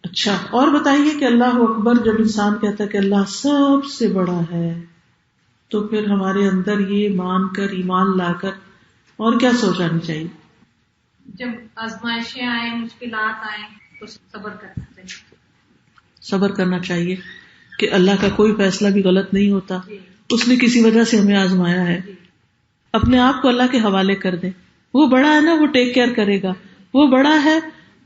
اچھا، اور بتائیے کہ اللہ اکبر جب انسان کہتا ہے کہ اللہ سب سے بڑا ہے، تو پھر ہمارے اندر یہ مان کر، ایمان لا کر اور کیا سوچ آنی چاہیے؟ جب آزمائشیں آئیں، مشکلات آئیں تو صبر کرنا چاہیے. صبر کرنا چاہیے کہ اللہ کا کوئی فیصلہ بھی غلط نہیں ہوتا، اس نے کسی وجہ سے ہمیں آزمایا ہے. اپنے آپ کو اللہ کے حوالے کر دیں. وہ بڑا ہے نا، وہ ٹیک کیئر کرے گا. وہ بڑا ہے،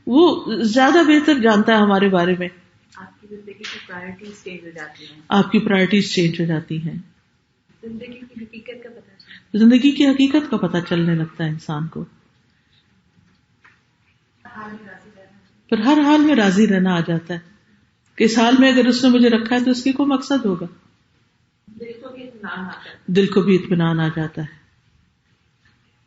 وہ زیادہ بہتر جانتا ہے ہمارے بارے میں. آپ کی زندگی کی پرائرٹیز چینج ہو جاتی ہیں. آپ کی پرائرٹیز چینج ہو جاتی ہیں. زندگی کی حقیقت کا پتہ چلتا ہے. زندگی کی حقیقت کا پتہ چلنے لگتا ہے انسان کو. پھر ہر حال میں راضی رہنا آ جاتا ہے کہ اس حال میں اگر اس نے مجھے رکھا ہے تو اس کی کوئی مقصد ہوگا. دل کو بھی اطمینان آ جاتا ہے.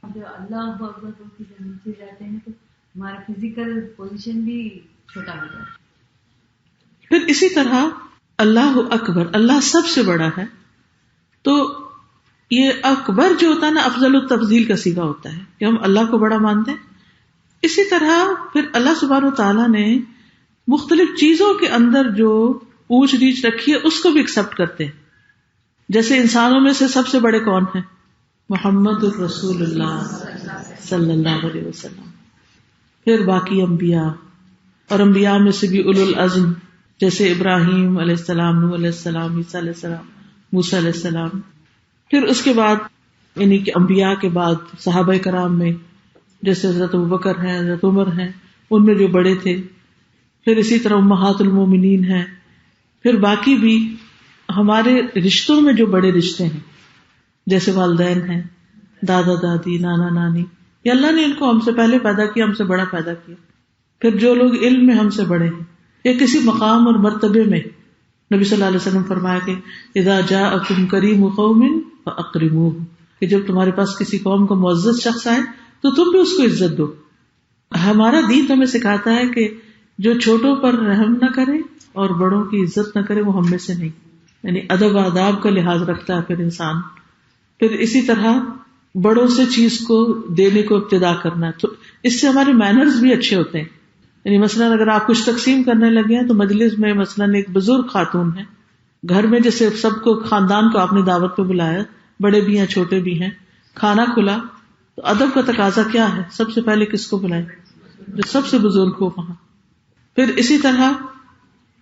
جب اللہ اکبر کی جب نیچے جاتے ہیں تو ہمارا فزیکل پوزیشن بھی چھوٹا ہو جاتا ہے. پھر اسی طرح اللہ اکبر، اللہ سب سے بڑا ہے، تو یہ اکبر جو ہوتا ہے نا، افضل التفضیل کا صیغہ ہوتا ہے کہ ہم اللہ کو بڑا مانتے ہیں. اسی طرح پھر اللہ سبحانہ وتعالیٰ نے مختلف چیزوں کے اندر جو اونچ نیچ رکھی ہے اس کو بھی ایکسپٹ کرتے ہیں. جیسے انسانوں میں سے سب سے بڑے کون ہیں؟ محمد الرسول اللہ صلی اللہ علیہ وسلم. پھر باقی انبیاء، اور انبیاء میں سے بھی اولو العزم جیسے ابراہیم علیہ السلام، نوح علیہ السلام، عیسیٰ علیہ السلام، موسیٰ علیہ السلام. پھر اس کے بعد یعنی کہ انبیاء کے بعد صحابہ کرام میں جیسے حضرت ابوبکر ہیں، حضرت عمر ہیں، ان میں جو بڑے تھے. پھر اسی طرح امہات المومنین ہیں. پھر باقی بھی ہمارے رشتوں میں جو بڑے رشتے ہیں جیسے والدین ہیں، دادا دادی، نانا نانی، یہ اللہ نے ان کو ہم سے پہلے پیدا کیا، ہم سے بڑا پیدا کیا. پھر جو لوگ علم میں ہم سے بڑے ہیں یا کسی مقام اور مرتبے میں، نبی صلی اللہ علیہ وسلم فرمایا کہ اذا جاءکم کریم قوم فاکرموہ، کہ جب تمہارے پاس کسی قوم کا معزز شخص آئے تو تم بھی اس کو عزت دو. ہمارا دین ہمیں سکھاتا ہے کہ جو چھوٹوں پر رحم نہ کرے اور بڑوں کی عزت نہ کرے وہ ہم میں سے نہیں. یعنی ادب آداب کا لحاظ رکھتا ہے پھر انسان. پھر اسی طرح بڑوں سے چیز کو دینے کو ابتدا کرنا، تو اس سے ہمارے مینرز بھی اچھے ہوتے ہیں. یعنی مثلاً اگر آپ کچھ تقسیم کرنے لگے ہیں تو مجلس میں مثلاً ایک بزرگ خاتون ہے، گھر میں جیسے سب کو، خاندان کو آپ نے دعوت پہ بلایا، بڑے بھی ہیں چھوٹے بھی ہیں، کھانا کھلا، تو ادب کا تقاضا کیا ہے؟ سب سے پہلے کس کو بلائیں؟ جو سب سے بزرگ ہو وہاں. پھر اسی طرح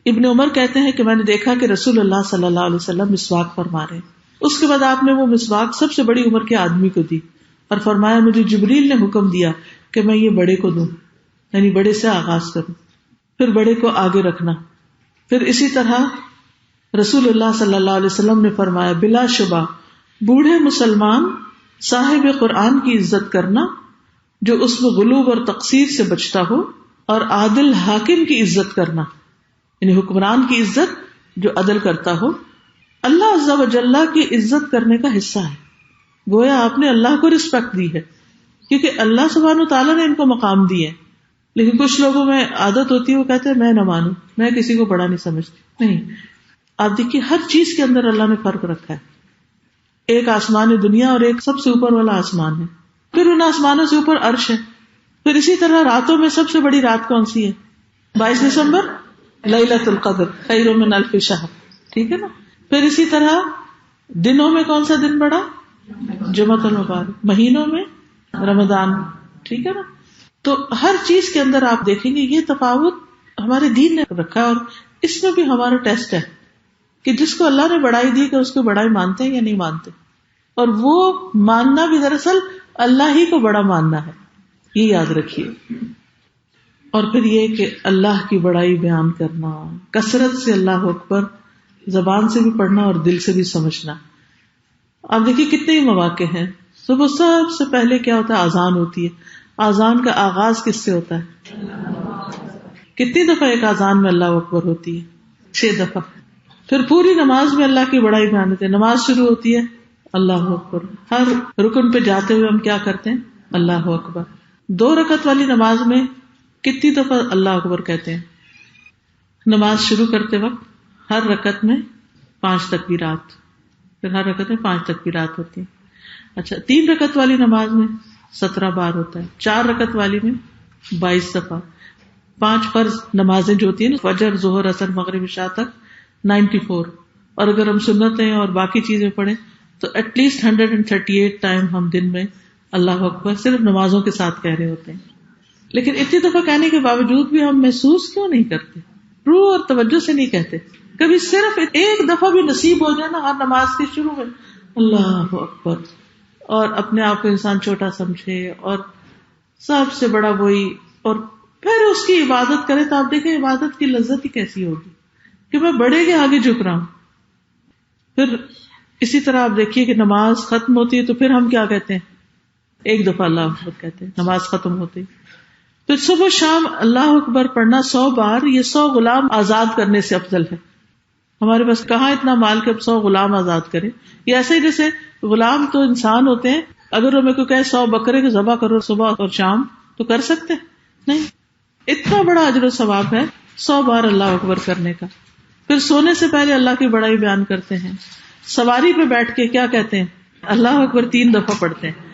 ابن عمر کہتے ہیں کہ میں نے دیکھا کہ رسول اللہ صلی اللہ علیہ وسلم مسواک فرما رہے ہیں. اس کے بعد آپ نے وہ مسواک سب سے بڑی عمر کے آدمی کو دی اور فرمایا مجھے جبریل نے حکم دیا کہ میں یہ بڑے کو دوں، یعنی بڑے سے آغاز کروں، پھر بڑے کو آگے رکھنا. پھر اسی طرح رسول اللہ صلی اللہ علیہ وسلم نے فرمایا بلا شبہ بوڑھے مسلمان صاحب قرآن کی عزت کرنا جو اس میں غلو اور تقصیر سے بچتا ہو، اور عادل حاکم کی عزت کرنا یعنی حکمران کی عزت جو عدل کرتا ہو. اللہ عز و جل کی عزت کرنے کا حصہ ہے. گویا آپ نے اللہ کو رسپیکٹ دی ہے کیونکہ اللہ سبحانہ وتعالیٰ نے ان کو مقام دی ہے. لیکن کچھ لوگوں میں عادت ہوتی ہے، وہ کہتے ہیں میں نہ مانوں، میں کسی کو بڑا نہیں سمجھتی. نہیں، آپ دیکھیے ہر چیز کے اندر اللہ نے فرق رکھا ہے. ایک آسمان دنیا اور ایک سب سے اوپر والا آسمان ہے، پھر ان آسمانوں سے اوپر عرش ہے. پھر اسی طرح راتوں میں سب سے بڑی رات کون سی ہے؟ 22 دسمبر لیلۃ القدر خیر من الف شہر، ٹھیک ہے نا. پھر اسی طرح دنوں میں کون سا دن بڑا؟ جمعۃ المبارک. مہینوں میں رمضان، ٹھیک ہے نا. تو ہر چیز کے اندر آپ دیکھیں گے یہ تفاوت ہمارے دین نے رکھا ہے، اور اس میں بھی ہمارا ٹیسٹ ہے کہ جس کو اللہ نے بڑائی دی کہ اس کو بڑائی مانتے ہیں یا نہیں مانتے. اور وہ ماننا بھی دراصل اللہ ہی کو بڑا ماننا ہے، یہ یاد رکھیے. اور پھر یہ کہ اللہ کی بڑائی بیان کرنا، کثرت سے اللہ اکبر زبان سے بھی پڑھنا اور دل سے بھی سمجھنا. آپ دیکھیے کتنے ہی مواقع ہیں. صبح سب سے پہلے کیا ہوتا ہے؟ آذان ہوتی ہے. آذان کا آغاز کس سے ہوتا ہے؟ کتنی دفعہ ایک آذان میں اللہ اکبر ہوتی ہے؟ 6 دفعہ. پھر پوری نماز میں اللہ کی بڑائی بیان ہوتی ہے. نماز شروع ہوتی ہے اللہ اکبر، ہر رکن پہ جاتے ہوئے ہم کیا کرتے ہیں؟ اللہ اکبر. 2 رکعت والی نماز میں کتنی دفعہ اللہ اکبر کہتے ہیں؟ نماز شروع کرتے وقت ہر رکعت میں 5 تکبیرات، پھر ہر رکعت میں 5 تکبیرات ہوتی ہیں. اچھا 3 رکعت والی نماز میں 17 بار ہوتا ہے، 4 رکعت والی میں 22 دفعہ. 5 فرض نمازیں جو ہوتی ہیں فجر ظہر عصر مغرب عشاء تک 94، اور اگر ہم سنتیں اور باقی چیزیں پڑھیں تو ایٹ لیسٹ 138 ٹائم ہم دن میں اللہ اکبر صرف نمازوں کے ساتھ کہہ رہے ہوتے ہیں. لیکن اتنی دفعہ کہنے کے باوجود بھی ہم محسوس کیوں نہیں کرتے، روح اور توجہ سے نہیں کہتے؟ کبھی صرف ایک دفعہ بھی نصیب ہو جائے نا ہر نماز کے شروع میں اللہ اکبر، اور اپنے آپ کو انسان چھوٹا سمجھے اور سب سے بڑا وہی، اور پھر اس کی عبادت کرے تو آپ دیکھیں عبادت کی لذت ہی کیسی ہوگی کہ میں بڑے کے آگے جھک رہا ہوں. پھر اسی طرح آپ دیکھیے کہ نماز ختم ہوتی ہے تو پھر ہم کیا کہتے ہیں؟ ایک دفعہ اللہ اکبر کہتے ہیں نماز ختم ہوتی. پھر صبح شام اللہ اکبر پڑھنا 100 بار، یہ 100 غلام آزاد کرنے سے افضل ہے. ہمارے پاس کہاں اتنا مال کہ اب 100 غلام آزاد کریں. یہ ایسے ہی جیسے غلام تو انسان ہوتے ہیں، اگر ہمیں کوئی کہے 100 بکرے کو ذبح کرو صبح اور شام تو کر سکتے نہیں. اتنا بڑا اجر و ثواب ہے 100 بار اللہ اکبر کرنے کا. پھر سونے سے پہلے اللہ کی بڑائی بیان کرتے ہیں. سواری پہ بیٹھ کے کیا کہتے ہیں؟ اللہ اکبر 3 دفعہ پڑھتے ہیں.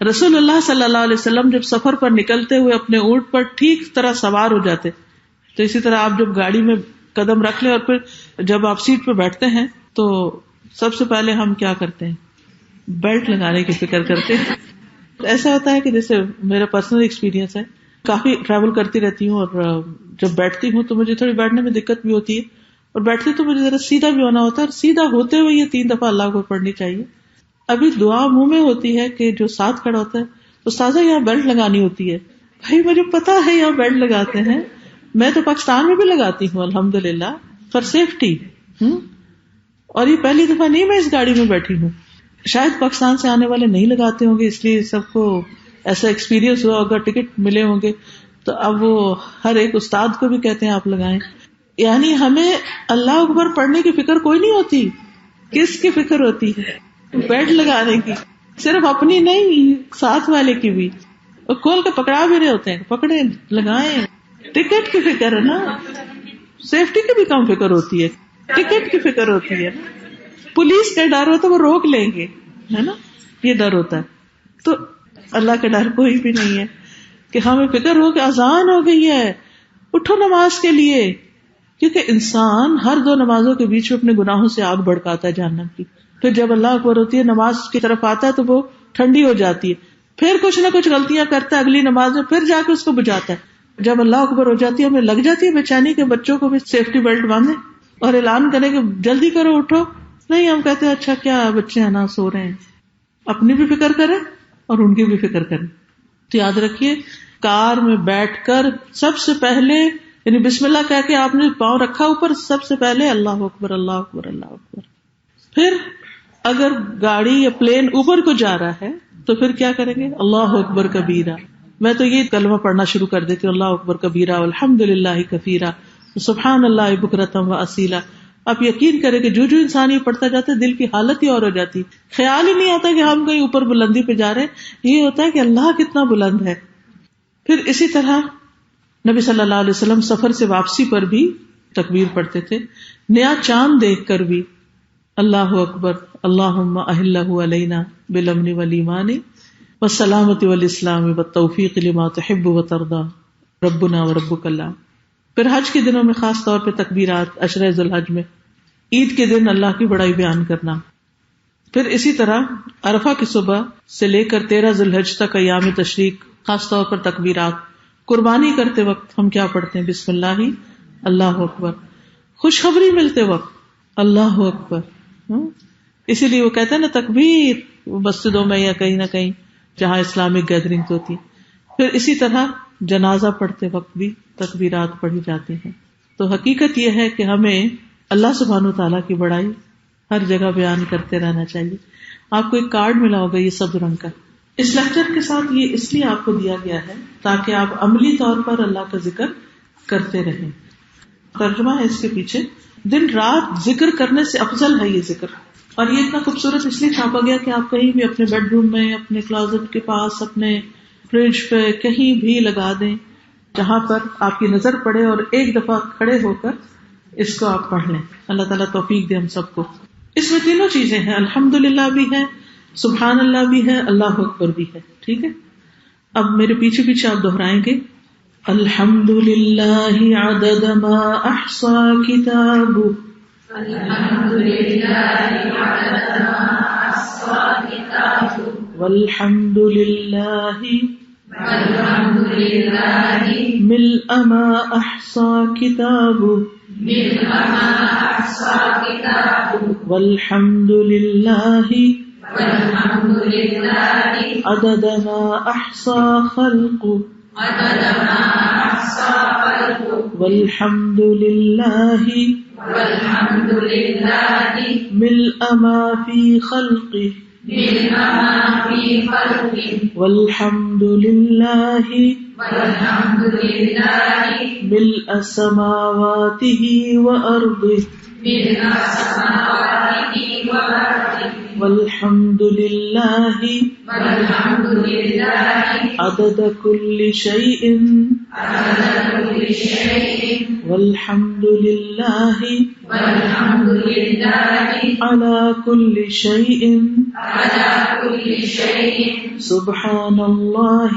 رسول اللہ صلی اللہ علیہ وسلم جب سفر پر نکلتے ہوئے اپنے اونٹ پر ٹھیک طرح سوار ہو جاتے، تو اسی طرح آپ جب گاڑی میں قدم رکھ لیں اور پھر جب آپ سیٹ پہ بیٹھتے ہیں تو سب سے پہلے ہم کیا کرتے ہیں؟ بیلٹ لگانے کی فکر کرتے ہیں. ایسا ہوتا ہے کہ جیسے میرا پرسنل ایکسپیرینس ہے، کافی ٹریول کرتی رہتی ہوں اور جب بیٹھتی ہوں تو مجھے تھوڑی بیٹھنے میں دقت بھی ہوتی ہے، اور بیٹھتی تو مجھے ذرا سیدھا بھی ہونا ہوتا ہے، اور سیدھا ہوتے ہوئے یہ 3 دفعہ اللہ کو پڑھنی چاہیے. ابھی دعا منہ میں ہوتی ہے کہ جو ساتھ کھڑا ہوتا ہے استاذہ یہاں بیلٹ لگانی ہوتی ہے. بھائی مجھے پتا ہے یہاں بیلٹ لگاتے ہیں، میں تو پاکستان میں بھی لگاتی ہوں الحمدللہ فار سیفٹی. اور یہ پہلی دفعہ نہیں میں اس گاڑی میں بیٹھی ہوں، شاید پاکستان سے آنے والے نہیں لگاتے ہوں گے، اس لیے سب کو ایسا ایکسپیرینس ہوا ہوگا، ٹکٹ ملے ہوں گے تو اب وہ ہر ایک استاد کو بھی کہتے ہیں آپ لگائیں. یعنی ہمیں اللہ اکبر پڑھنے کی فکر کوئی نہیں ہوتی. کس کی فکر ہوتی ہے؟ بیلٹ لگانے کی. صرف اپنی نہیں، ساتھ والے کی بھی. اور کھول کے پکڑا بھی رہے ہوتے ہیں، پکڑے لگائیں. ٹکٹ کی فکر ہے نا، سیفٹی کی بھی کم فکر ہوتی ہے، ٹکٹ کی فکر ہوتی ہے. پولیس کا ڈر ہوتا ہے وہ روک لیں گے، ہے نا، یہ ڈر ہوتا ہے. تو اللہ کا ڈر کوئی بھی نہیں ہے کہ ہمیں فکر ہو کہ اذان ہو گئی ہے اٹھو نماز کے لیے. کیونکہ انسان ہر 2 نمازوں کے بیچ میں اپنے گناہوں سے آگ بھڑکاتا ہے جہنم کی. پھر جب اللہ اکبر ہوتی ہے نماز کی طرف آتا ہے تو وہ ٹھنڈی ہو جاتی ہے، پھر کچھ نہ کچھ غلطیاں کرتا ہے اگلی نماز میں، پھر جا کے اس کو بجاتا ہے. جب اللہ اکبر ہو جاتی ہے ہمیں لگ جاتی ہے بے چینی کہ بچوں کو بھی سیفٹی بیلٹ باندھیں اور اعلان کریں کہ جلدی کرو اٹھو. نہیں، ہم کہتے ہیں اچھا کیا بچے ہیں نا سو رہے ہیں. اپنی بھی فکر کریں اور ان کی بھی فکر کریں. تو یاد رکھیے کار میں بیٹھ کر سب سے پہلے یعنی بسم اللہ کہہ کے آپ نے پاؤں رکھا اوپر، سب سے پہلے اللہ اکبر اللہ اکبر اللہ اکبر. پھر اگر گاڑی یا پلین اوپر کو جا رہا ہے تو پھر کیا کریں گے؟ اللہ اکبر کبیرہ. میں تو یہ کلمہ پڑھنا شروع کر دیتی ہوں، اللہ اکبر کبیرہ والحمدللہ کثیرہ سبحان اللہ بکرۃ واصیلا. آپ یقین کریں کہ جو انسان یہ پڑھتا جاتا ہے دل کی حالت ہی اور ہو جاتی، خیال ہی نہیں آتا کہ ہم کہیں اوپر بلندی پہ جا رہے ہیں، یہ ہوتا ہے کہ اللہ کتنا بلند ہے. پھر اسی طرح نبی صلی اللہ علیہ وسلم سفر سے واپسی پر بھی تکبیر پڑھتے تھے. نیا چاند دیکھ کر بھی اللہ اکبر اللہم اہلہ علینا بالامن والایمان والسلامۃ والاسلام والتوفیق لما تحب وترضى ربنا وربک اللہ. پھر حج کے دنوں میں خاص طور پہ تکبیرات، عشرہ ذی الحج میں، عید کے دن اللہ کی بڑائی بیان کرنا. پھر اسی طرح عرفہ کی صبح سے لے کر 13 ذی الحج تک ایام تشریق خاص طور پر تکبیرات. قربانی کرتے وقت ہم کیا پڑھتے ہیں؟ بسم اللہ اللہ اکبر. خوشخبری ملتے وقت اللہ اکبر. اسی لیے وہ کہتے ہیں نا تکبیر مسجدوں میں یا کہیں نہ کہیں جہاں اسلامک گیدرنگ ہوتی. پھر اسی طرح جنازہ پڑھتے وقت بھی تکبیرات پڑھی جاتی ہیں. تو حقیقت یہ ہے کہ ہمیں اللہ سبحانہ وتعالیٰ کی بڑائی ہر جگہ بیان کرتے رہنا چاہیے. آپ کو ایک کارڈ ملا ہوگا یہ سبز رنگ کا، اس لیکچر کے ساتھ یہ اس لیے آپ کو دیا گیا ہے تاکہ آپ عملی طور پر اللہ کا ذکر کرتے رہیں. ترجمہ ہے اس کے پیچھے، دن رات ذکر کرنے سے افضل ہے یہ ذکر. اور یہ اتنا خوبصورت اس لیے چھاپا گیا کہ آپ کہیں بھی اپنے بیڈ روم میں، اپنے کلازٹ کے پاس، اپنے فریج پہ کہیں بھی لگا دیں جہاں پر آپ کی نظر پڑے اور ایک دفعہ کھڑے ہو کر اس کو آپ پڑھ لیں. اللہ تعالیٰ توفیق دے ہم سب کو. اس میں تینوں چیزیں ہیں، الحمدللہ بھی ہے، سبحان اللہ بھی ہے، اللہ اکبر بھی ہے. ٹھیک ہے، اب میرے پیچھے پیچھے آپ دہرائیں گے الحمد للہ عدد ما احصى کتابه الحمد لله عدد ما أحصى كتابه والحمد للہ والحمد لله ملء ما احصى کتابه ملء ما أحصى كتابه والحمد للہ والحمد لله عدد ما احصى خلقه عدد ما أحصى خلقه والحمد للہ والحمد لله ملء ما في خلقه ملء ما في خلقه والحمد للہ والحمد لله ملء سماواته وأرضه ملء سماواته وأرضه والحمد للہ والحمد لله عدد كل شيء عدد كل شيء والحمد للہ والحمد لله على كل شيء على كل شيء سبحان اللہ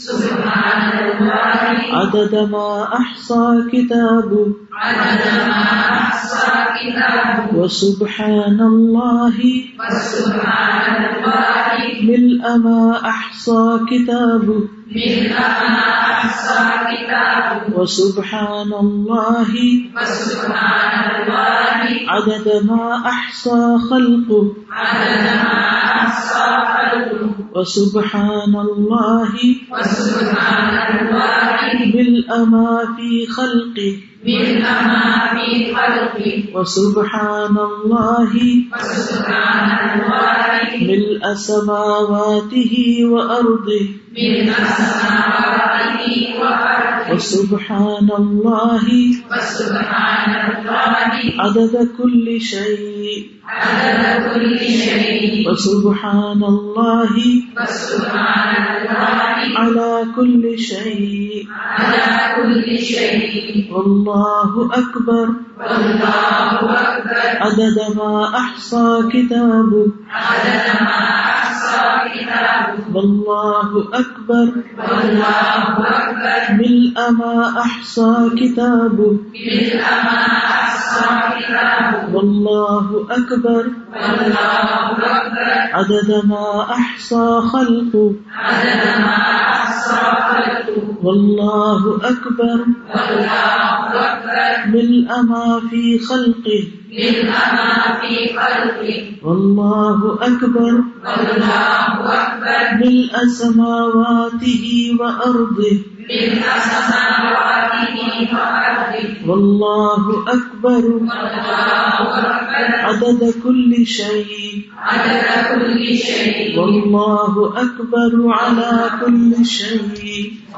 سبحان الله عدد ما احصى كتابه عدد ما أحصى كتابه وسبحان اللہ وسبحان الله ملء ما احصى كتابه ملء ما أحصى كتابه وسبحان اللہ وسبحان الله عدد ما احصى خلقه عدد ما أحصى خلقه وسبحان اللہ وسبحان الله ملء ما في خلقه ملء ما في خلقه وسبحان اللہ وسبحان الله ملء سماواته وأرضه ملء سماواته وأرضه وسبحان اللہ وسبحان الله عدد كل شيء عدد كل شيء وسبحان اللہ وسبحان الله على كل شيء على كل شيء والله أكبر والله أكبر عدد ما أحصى كتابه عدد ما أحصى كتابه والله أكبر والله أكبر ملء ما أحصى كتابه ملء ما أحصى كتابه والله أكبر والله أكبر عدد ما أحصى خلقه عدد ما أحصى خلقه والله أكبر والله أكبر ملء ما في خلقه ملء ما في خلقه والله أكبر والله أكبر ملء سماواته وأرضه ملء سماواته وأرضه والله أكبر والله أكبر عدد كل شيء عدد كل شيء والله أكبر على كل شيء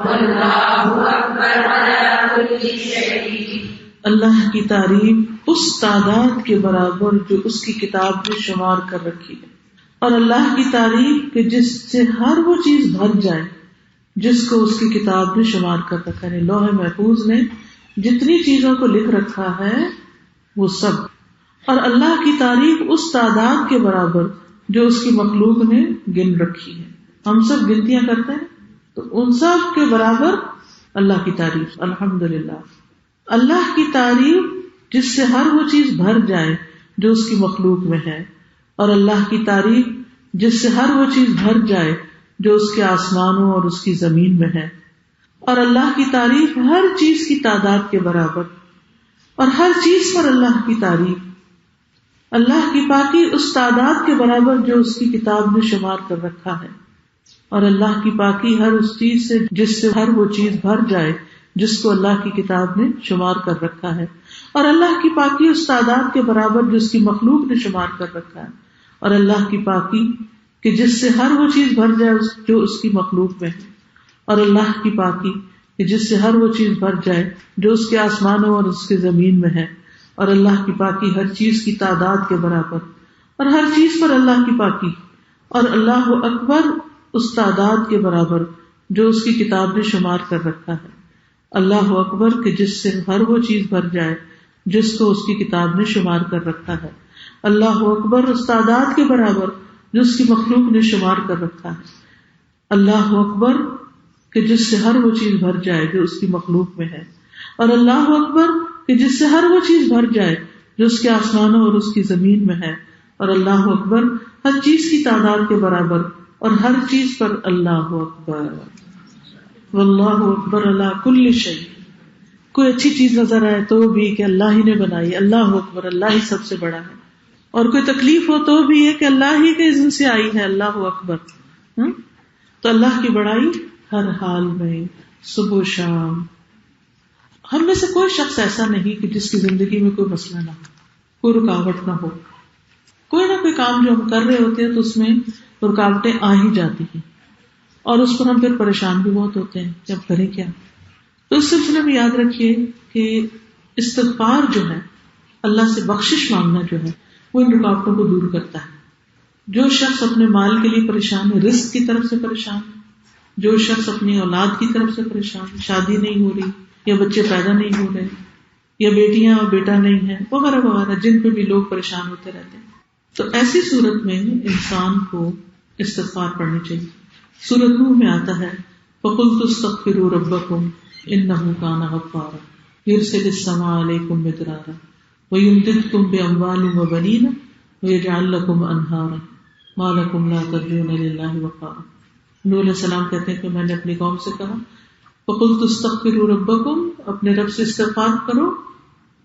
والله أكبر على كل شيء اللہ کی تعریف اس تعداد کے برابر جو اس کی کتاب میں شمار کر رکھی ہے، اور اللہ کی تعریف کہ جس سے ہر وہ چیز بھر جائے جس کو اس کی کتاب میں شمار کر رکھا ہے، لوح محفوظ نے جتنی چیزوں کو لکھ رکھا ہے وہ سب، اور اللہ کی تعریف اس تعداد کے برابر جو اس کی مخلوق نے گن رکھی ہے۔ ہم سب گنتیاں کرتے ہیں تو ان سب کے برابر اللہ کی تعریف، الحمدللہ۔ اللہ کی تعریف جس سے ہر وہ چیز بھر جائے جو اس کی مخلوق میں ہے، اور اللہ کی تعریف جس سے ہر وہ چیز بھر جائے جو اس کے آسمانوں اور اس کی زمین میں ہے، اور اللہ کی تعریف ہر چیز کی تعداد کے برابر، اور ہر چیز پر اللہ کی تعریف، اللہ کی پاکی اس تعداد کے برابر جو اس کی کتاب میں شمار کر رکھا ہے، اور اللہ کی پاکی ہر اس چیز سے جس سے ہر وہ چیز بھر جائے جس کو اللہ کی کتاب نے شمار کر رکھا ہے، اور اللہ کی پاکی اس تعداد کے برابر جو اس کی مخلوق نے شمار کر رکھا ہے، اور اللہ کی پاکی کہ جس سے ہر وہ چیز بھر جائے جو اس کی مخلوق میں ہے، اور اللہ کی پاکی کہ جس سے ہر وہ چیز بھر جائے جو اس کے آسمانوں اور اس کے زمین میں ہے، اور اللہ کی پاکی ہر چیز کی تعداد کے برابر، اور ہر چیز پر اللہ کی پاکی، اور اللہ اکبر اس تعداد کے برابر جو اس کی کتاب نے شمار کر رکھا ہے، اللہ اکبر کہ جس سے ہر وہ چیز بھر جائے جس کو اس کی کتاب نے شمار کر رکھا ہے، اللہ اکبر اس تعداد کے برابر جو اس کی مخلوق نے شمار کر رکھا ہے، اللہ اکبر کہ جس سے ہر وہ چیز بھر جائے جو اس کی مخلوق میں ہے، اور اللہ اکبر کہ جس سے ہر وہ چیز بھر جائے جو اس کے آسمانوں اور اس کی زمین میں ہے، اور اللہ اکبر ہر چیز کی تعداد کے برابر اور ہر چیز پر اللہ اکبر، واللہ اکبر علی کل شیء. کوئی اچھی چیز نظر آئے تو بھی کہ اللہ ہی نے بنائی، اللہ اکبر، اللہ ہی سب سے بڑا ہے. اور کوئی تکلیف ہو تو بھی یہ کہ اللہ ہی کے اذن سے آئی ہے، اللہ اکبر. تو اللہ کی بڑائی ہر حال میں، صبح و شام. ہم میں سے کوئی شخص ایسا نہیں کہ جس کی زندگی میں کوئی مسئلہ نہ ہو، کوئی رکاوٹ نہ ہو. کوئی نہ کوئی کام جو ہم کر رہے ہوتے ہیں تو اس میں رکاوٹیں آ ہی جاتی ہیں، اور اس پر ہم پھر پریشان بھی بہت ہوتے ہیں کہ اب کریں کیا. تو اس سلسلے میں یاد رکھیے کہ استغفار جو ہے، اللہ سے بخشش مانگنا جو ہے، وہ ان رکاوٹوں کو دور کرتا ہے. جو شخص اپنے مال کے لیے پریشان ہے، رزق کی طرف سے پریشان ہے، جو شخص اپنی اولاد کی طرف سے پریشان ہے، شادی نہیں ہو رہی یا بچے پیدا نہیں ہو رہے یا بیٹیاں اور بیٹا نہیں ہے وغیرہ وغیرہ، جن پہ بھی لوگ پریشان ہوتے رہتے ہیں، تو ایسی صورت میں انسان کو استغفار پڑھنی چاہیے. سورۃ نوح میں آتا ہے فَقُلْتُ اسْتَغْفِرُوا رَبَّكُمْ إِنَّهُ كَانَ غَفَّارًا يُرْسِلِ السَّمَاءَ عَلَيْكُمْ مِدْرَارًا وَيُمْدِدْكُمْ بِأَمْوَالٍ وَبَنِينَ وَيَجْعَلْ لَكُمْ أَنْهَارًا مَا لَكُمْ لَا تَرْجُونَ لِلَّهِ وَقَارًا. نوح علیہ السلام کہتے ہیں کہ میں نے اپنی قوم سے کہا فَقُلْتُ اسْتَغْفِرُوا رَبَّكُمْ، اپنے رب سے استغفار کرو،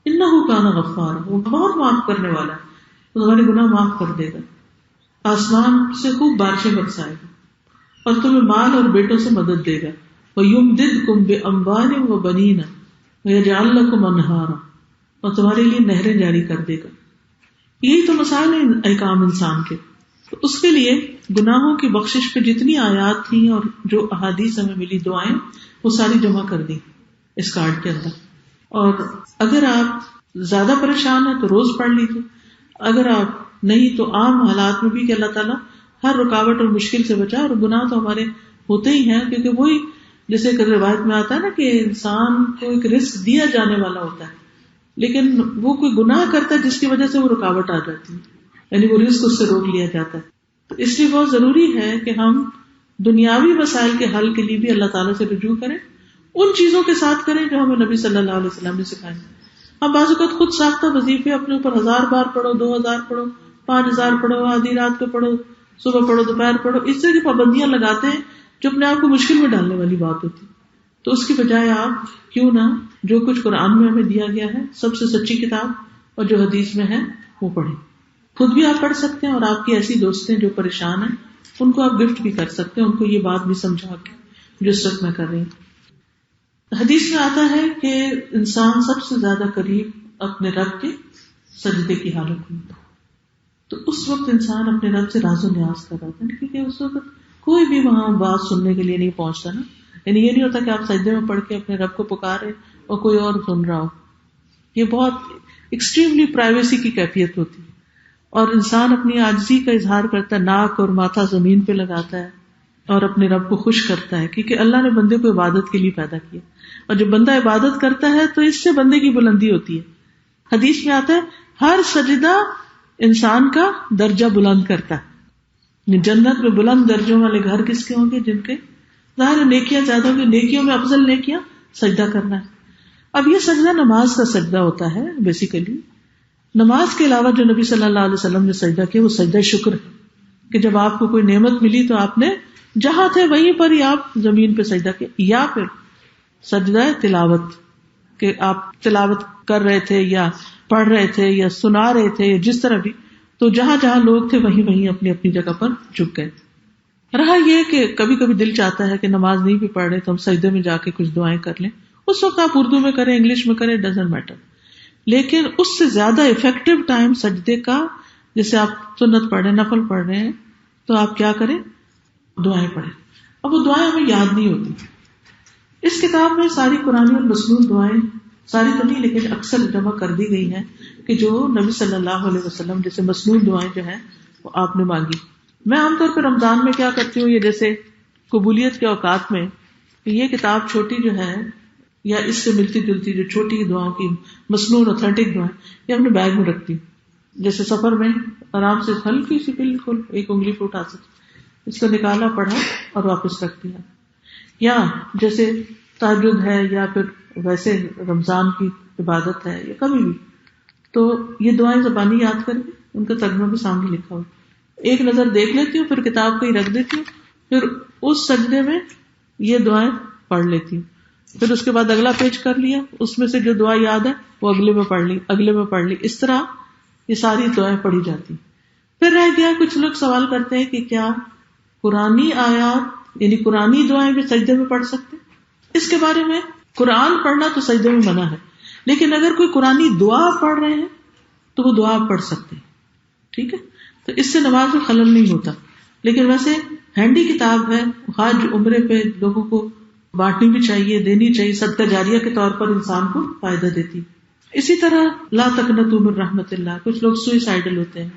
إِنَّهُ كَانَ غَفَّارًا، وہ بہت معاف کرنے والا ہے، تو تمہارے گناہ معاف کر دے گا، آسمان سے خوب بارشیں برسائے گا اور تمہیں مال اور بیٹوں سے مدد دے گا. وَيُمْدِدْكُمْ بِأَمْوَالٍ وَبَنِينَ وَيَجْعَلْ لَكُمْ أَنْهَارًا، اور تمہارے لیے نہریں جاری کر دے گا. یہی تو مسائل ہیں احکام انسان کے. تو اس کے لیے گناہوں کی بخشش پہ جتنی آیات تھیں اور جو احادیث ہمیں ملی، دعائیں، وہ ساری جمع کر دی اس کارڈ کے اندر. اور اگر آپ زیادہ پریشان ہیں تو روز پڑھ لیجیے، اگر آپ نہیں تو عام حالات میں بھی کہ اللہ تعالیٰ ہر رکاوٹ اور مشکل سے بچا. اور گناہ تو ہمارے ہوتے ہی ہیں، کیونکہ وہی جیسے کہ روایت میں آتا ہے نا کہ انسان کو ایک رزق دیا جانے والا ہوتا ہے، لیکن وہ کوئی گناہ کرتا ہے جس کی وجہ سے وہ رکاوٹ آ جاتی ہے، یعنی وہ رزق اس سے روک لیا جاتا ہے. تو اس لیے بہت ضروری ہے کہ ہم دنیاوی مسائل کے حل کے لیے بھی اللہ تعالیٰ سے رجوع کریں، ان چیزوں کے ساتھ کریں جو ہمیں نبی صلی اللہ علیہ وسلم نے سکھائے. اب بعض اوقات خود ساختہ وظیفے اپنے اوپر 1000 بار پڑھو، 2000 پڑھو، 5000 پڑھو، آدھی رات کو پڑھو، صبح پڑھو، دوپہر پڑھو، اس طرح کی پابندیاں لگاتے ہیں جو اپنے آپ کو مشکل میں ڈالنے والی بات ہوتی. تو اس کی بجائے آپ کیوں نہ جو کچھ قرآن میں ہمیں دیا گیا ہے، سب سے سچی کتاب اور جو حدیث میں ہے، وہ پڑھیں. خود بھی آپ پڑھ سکتے ہیں، اور آپ کی ایسی دوستیں جو پریشان ہیں ان کو آپ گفٹ بھی کر سکتے ہیں، ان کو یہ بات بھی سمجھا کے جو اس وقت میں کر رہی ہوں. حدیث میں آتا ہے کہ انسان سب سے زیادہ قریب اپنے رب کے سجدے کی حالت میں، تو اس وقت انسان اپنے رب سے راز و نیاز کر رہا تھا، کیونکہ اس وقت کوئی بھی وہاں بات سننے کے لیے نہیں پہنچتا نا. یعنی یہ نہیں ہوتا کہ آپ سجدے میں پڑھ کے اپنے رب کو پکارے اور کوئی اور سن رہا ہو. یہ بہت ایکسٹریملی پرائیویسی کی کیفیت ہوتی ہے، اور انسان اپنی عاجزی کا اظہار کرتا ہے، ناک اور ماتھا زمین پہ لگاتا ہے اور اپنے رب کو خوش کرتا ہے، کیونکہ اللہ نے بندے کو عبادت کے لیے پیدا کیا، اور جب بندہ عبادت کرتا ہے تو اس سے بندے کی بلندی ہوتی ہے. حدیث میں آتا ہے ہر سجدہ انسان کا درجہ بلند کرتا ہے. جنت میں بلند درجوں والے گھر کس کے ہوں گے؟ جن کے ظاہر نیکیاں زیادہ ہوں گی. نیکیوں میں افضل نیکیاں سجدہ کرنا ہے. اب یہ سجدہ نماز کا سجدہ ہوتا ہے. بیسیکلی نماز کے علاوہ جو نبی صلی اللہ علیہ وسلم نے سجدہ کیا وہ سجدہ شکر ہے، کہ جب آپ کو کوئی نعمت ملی تو آپ نے جہاں تھے وہیں پر ہی آپ زمین پہ سجدہ کیا. یا پھر سجدہ تلاوت، کہ آپ تلاوت کر رہے تھے یا پڑھ رہے تھے یا سنا رہے تھے یا جس طرح بھی، تو جہاں جہاں لوگ تھے وہیں وہیں اپنی اپنی جگہ پر جھک گئے. رہا یہ کہ کبھی کبھی دل چاہتا ہے کہ نماز نہیں بھی پڑھ رہے تو ہم سجدے میں جا کے کچھ دعائیں کر لیں. اس وقت آپ اردو میں کریں، انگلش میں کریں، ڈزنٹ میٹر. لیکن اس سے زیادہ افیکٹو ٹائم سجدے کا، جیسے آپ سنت پڑھ رہے ہیں، نفل پڑھ رہے ہیں، تو آپ کیا کریں؟ دعائیں پڑھیں. اب وہ دعائیں ہمیں یاد نہیں ہوتی. اس کتاب میں ساری قرآنی اور مسنون دعائیں، ساری تو نہیں لیکن اکثر جمع کر دی گئی ہیں کہ جو نبی صلی اللہ علیہ وسلم جیسے مسنون دعائیں جو ہیں وہ آپ نے مانگی. میں عام طور پہ رمضان میں کیا کرتی ہوں، یہ جیسے قبولیت کے اوقات میں یہ کتاب چھوٹی جو ہے یا اس سے ملتی جلتی جو چھوٹی دعاؤں کی مسنون اوتھینٹک دعائیں یہ اپنے بیگ میں رکھتی ہوں. جیسے سفر میں آرام سے ہلکی سی بالکل ایک انگلی پہ اٹھا سکتی، اس کو نکالا، پڑھا اور واپس رکھ دیا. یا جیسے تہجد ہے یا پھر ویسے رمضان کی عبادت ہے یا کبھی بھی، تو یہ دعائیں زبانی یاد کر کے ان کا ترجمہ بھی سامنے لکھا ہو، ایک نظر دیکھ لیتی ہوں، پھر کتاب کو ہی رکھ دیتی ہوں، پھر اس سجدے میں یہ دعائیں پڑھ لیتی ہوں، پھر اس کے بعد اگلا پیج کر لیا، اس میں سے جو دعا یاد ہے وہ اگلے میں پڑھ لی، اگلے میں پڑھ لی، اس طرح یہ ساری دعائیں پڑھی جاتی. پھر رہ گیا کچھ لوگ سوال کرتے ہیں کہ کیا قرآنی آیات یعنی قرآنی دعائیں بھی سجدے میں پڑھ سکتے؟ اس کے بارے میں قرآن پڑھنا تو سجدے میں منع ہے، لیکن اگر کوئی قرآنی دعا پڑھ رہے ہیں تو وہ دعا پڑھ سکتے ہیں. ٹھیک ہے، تو اس سے نماز میں خلل نہیں ہوتا. لیکن ویسے ہینڈی کتاب ہے، حج عمرے پہ لوگوں کو بانٹنی بھی چاہیے، دینی چاہیے، صدقہ جاریہ کے طور پر انسان کو فائدہ دیتی. اسی طرح لا تقنطوا من رحمت اللہ، کچھ لوگ سوئسائڈل ہوتے ہیں،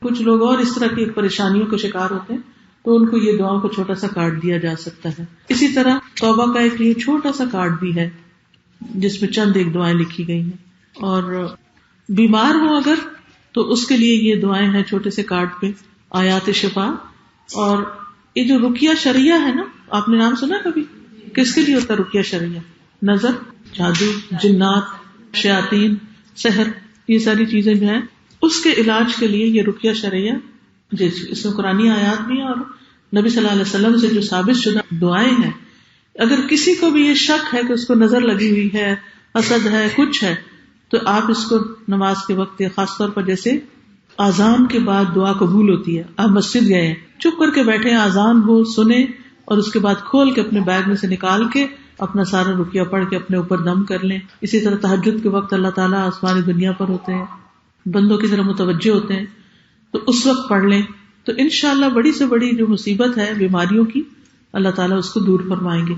کچھ لوگ اور اس طرح کی پریشانیوں کا شکار ہوتے ہیں، تو ان کو یہ دعاؤں کو چھوٹا سا کارڈ دیا جا سکتا ہے. اسی طرح توبہ کا ایک یہ چھوٹا سا کارڈ بھی ہے جس میں چند ایک دعائیں لکھی گئی ہیں. اور بیمار ہو اگر تو اس کے لیے یہ دعائیں ہیں چھوٹے سے کارڈ پہ، آیات شفا. اور یہ جو رقیہ شرعیہ ہے نا، آپ نے نام سنا کبھی؟ کس کے لیے ہوتا ہے رقیہ شرعیہ؟ نظر، جادو، جنات، شیاطین، سحر، یہ ساری چیزیں جو ہیں اس کے علاج کے لیے یہ رقیہ شرعیہ، اس میں قرآنی آیات بھی ہیں اور نبی صلی اللہ علیہ وسلم سے جو ثابت شدہ دعائیں ہیں. اگر کسی کو بھی یہ شک ہے کہ اس کو نظر لگی ہوئی ہے، حسد ہے، کچھ ہے، تو آپ اس کو نماز کے وقت خاص طور پر جیسے اذان کے بعد دعا قبول ہوتی ہے، آپ مسجد گئے ہیں، چپ کر کے بیٹھے ہیں، اذان ہو سنیں اور اس کے بعد کھول کے اپنے بیگ میں سے نکال کے اپنا سارا رقیہ پڑھ کے اپنے اوپر دم کر لیں. اسی طرح تہجد کے وقت اللہ تعالیٰ آسمانی دنیا پر ہوتے ہیں، بندوں کی طرح متوجہ ہوتے ہیں، تو اس وقت پڑھ لیں، تو انشاءاللہ بڑی سے بڑی جو مصیبت ہے بیماریوں کی اللہ تعالیٰ اس کو دور فرمائیں گے.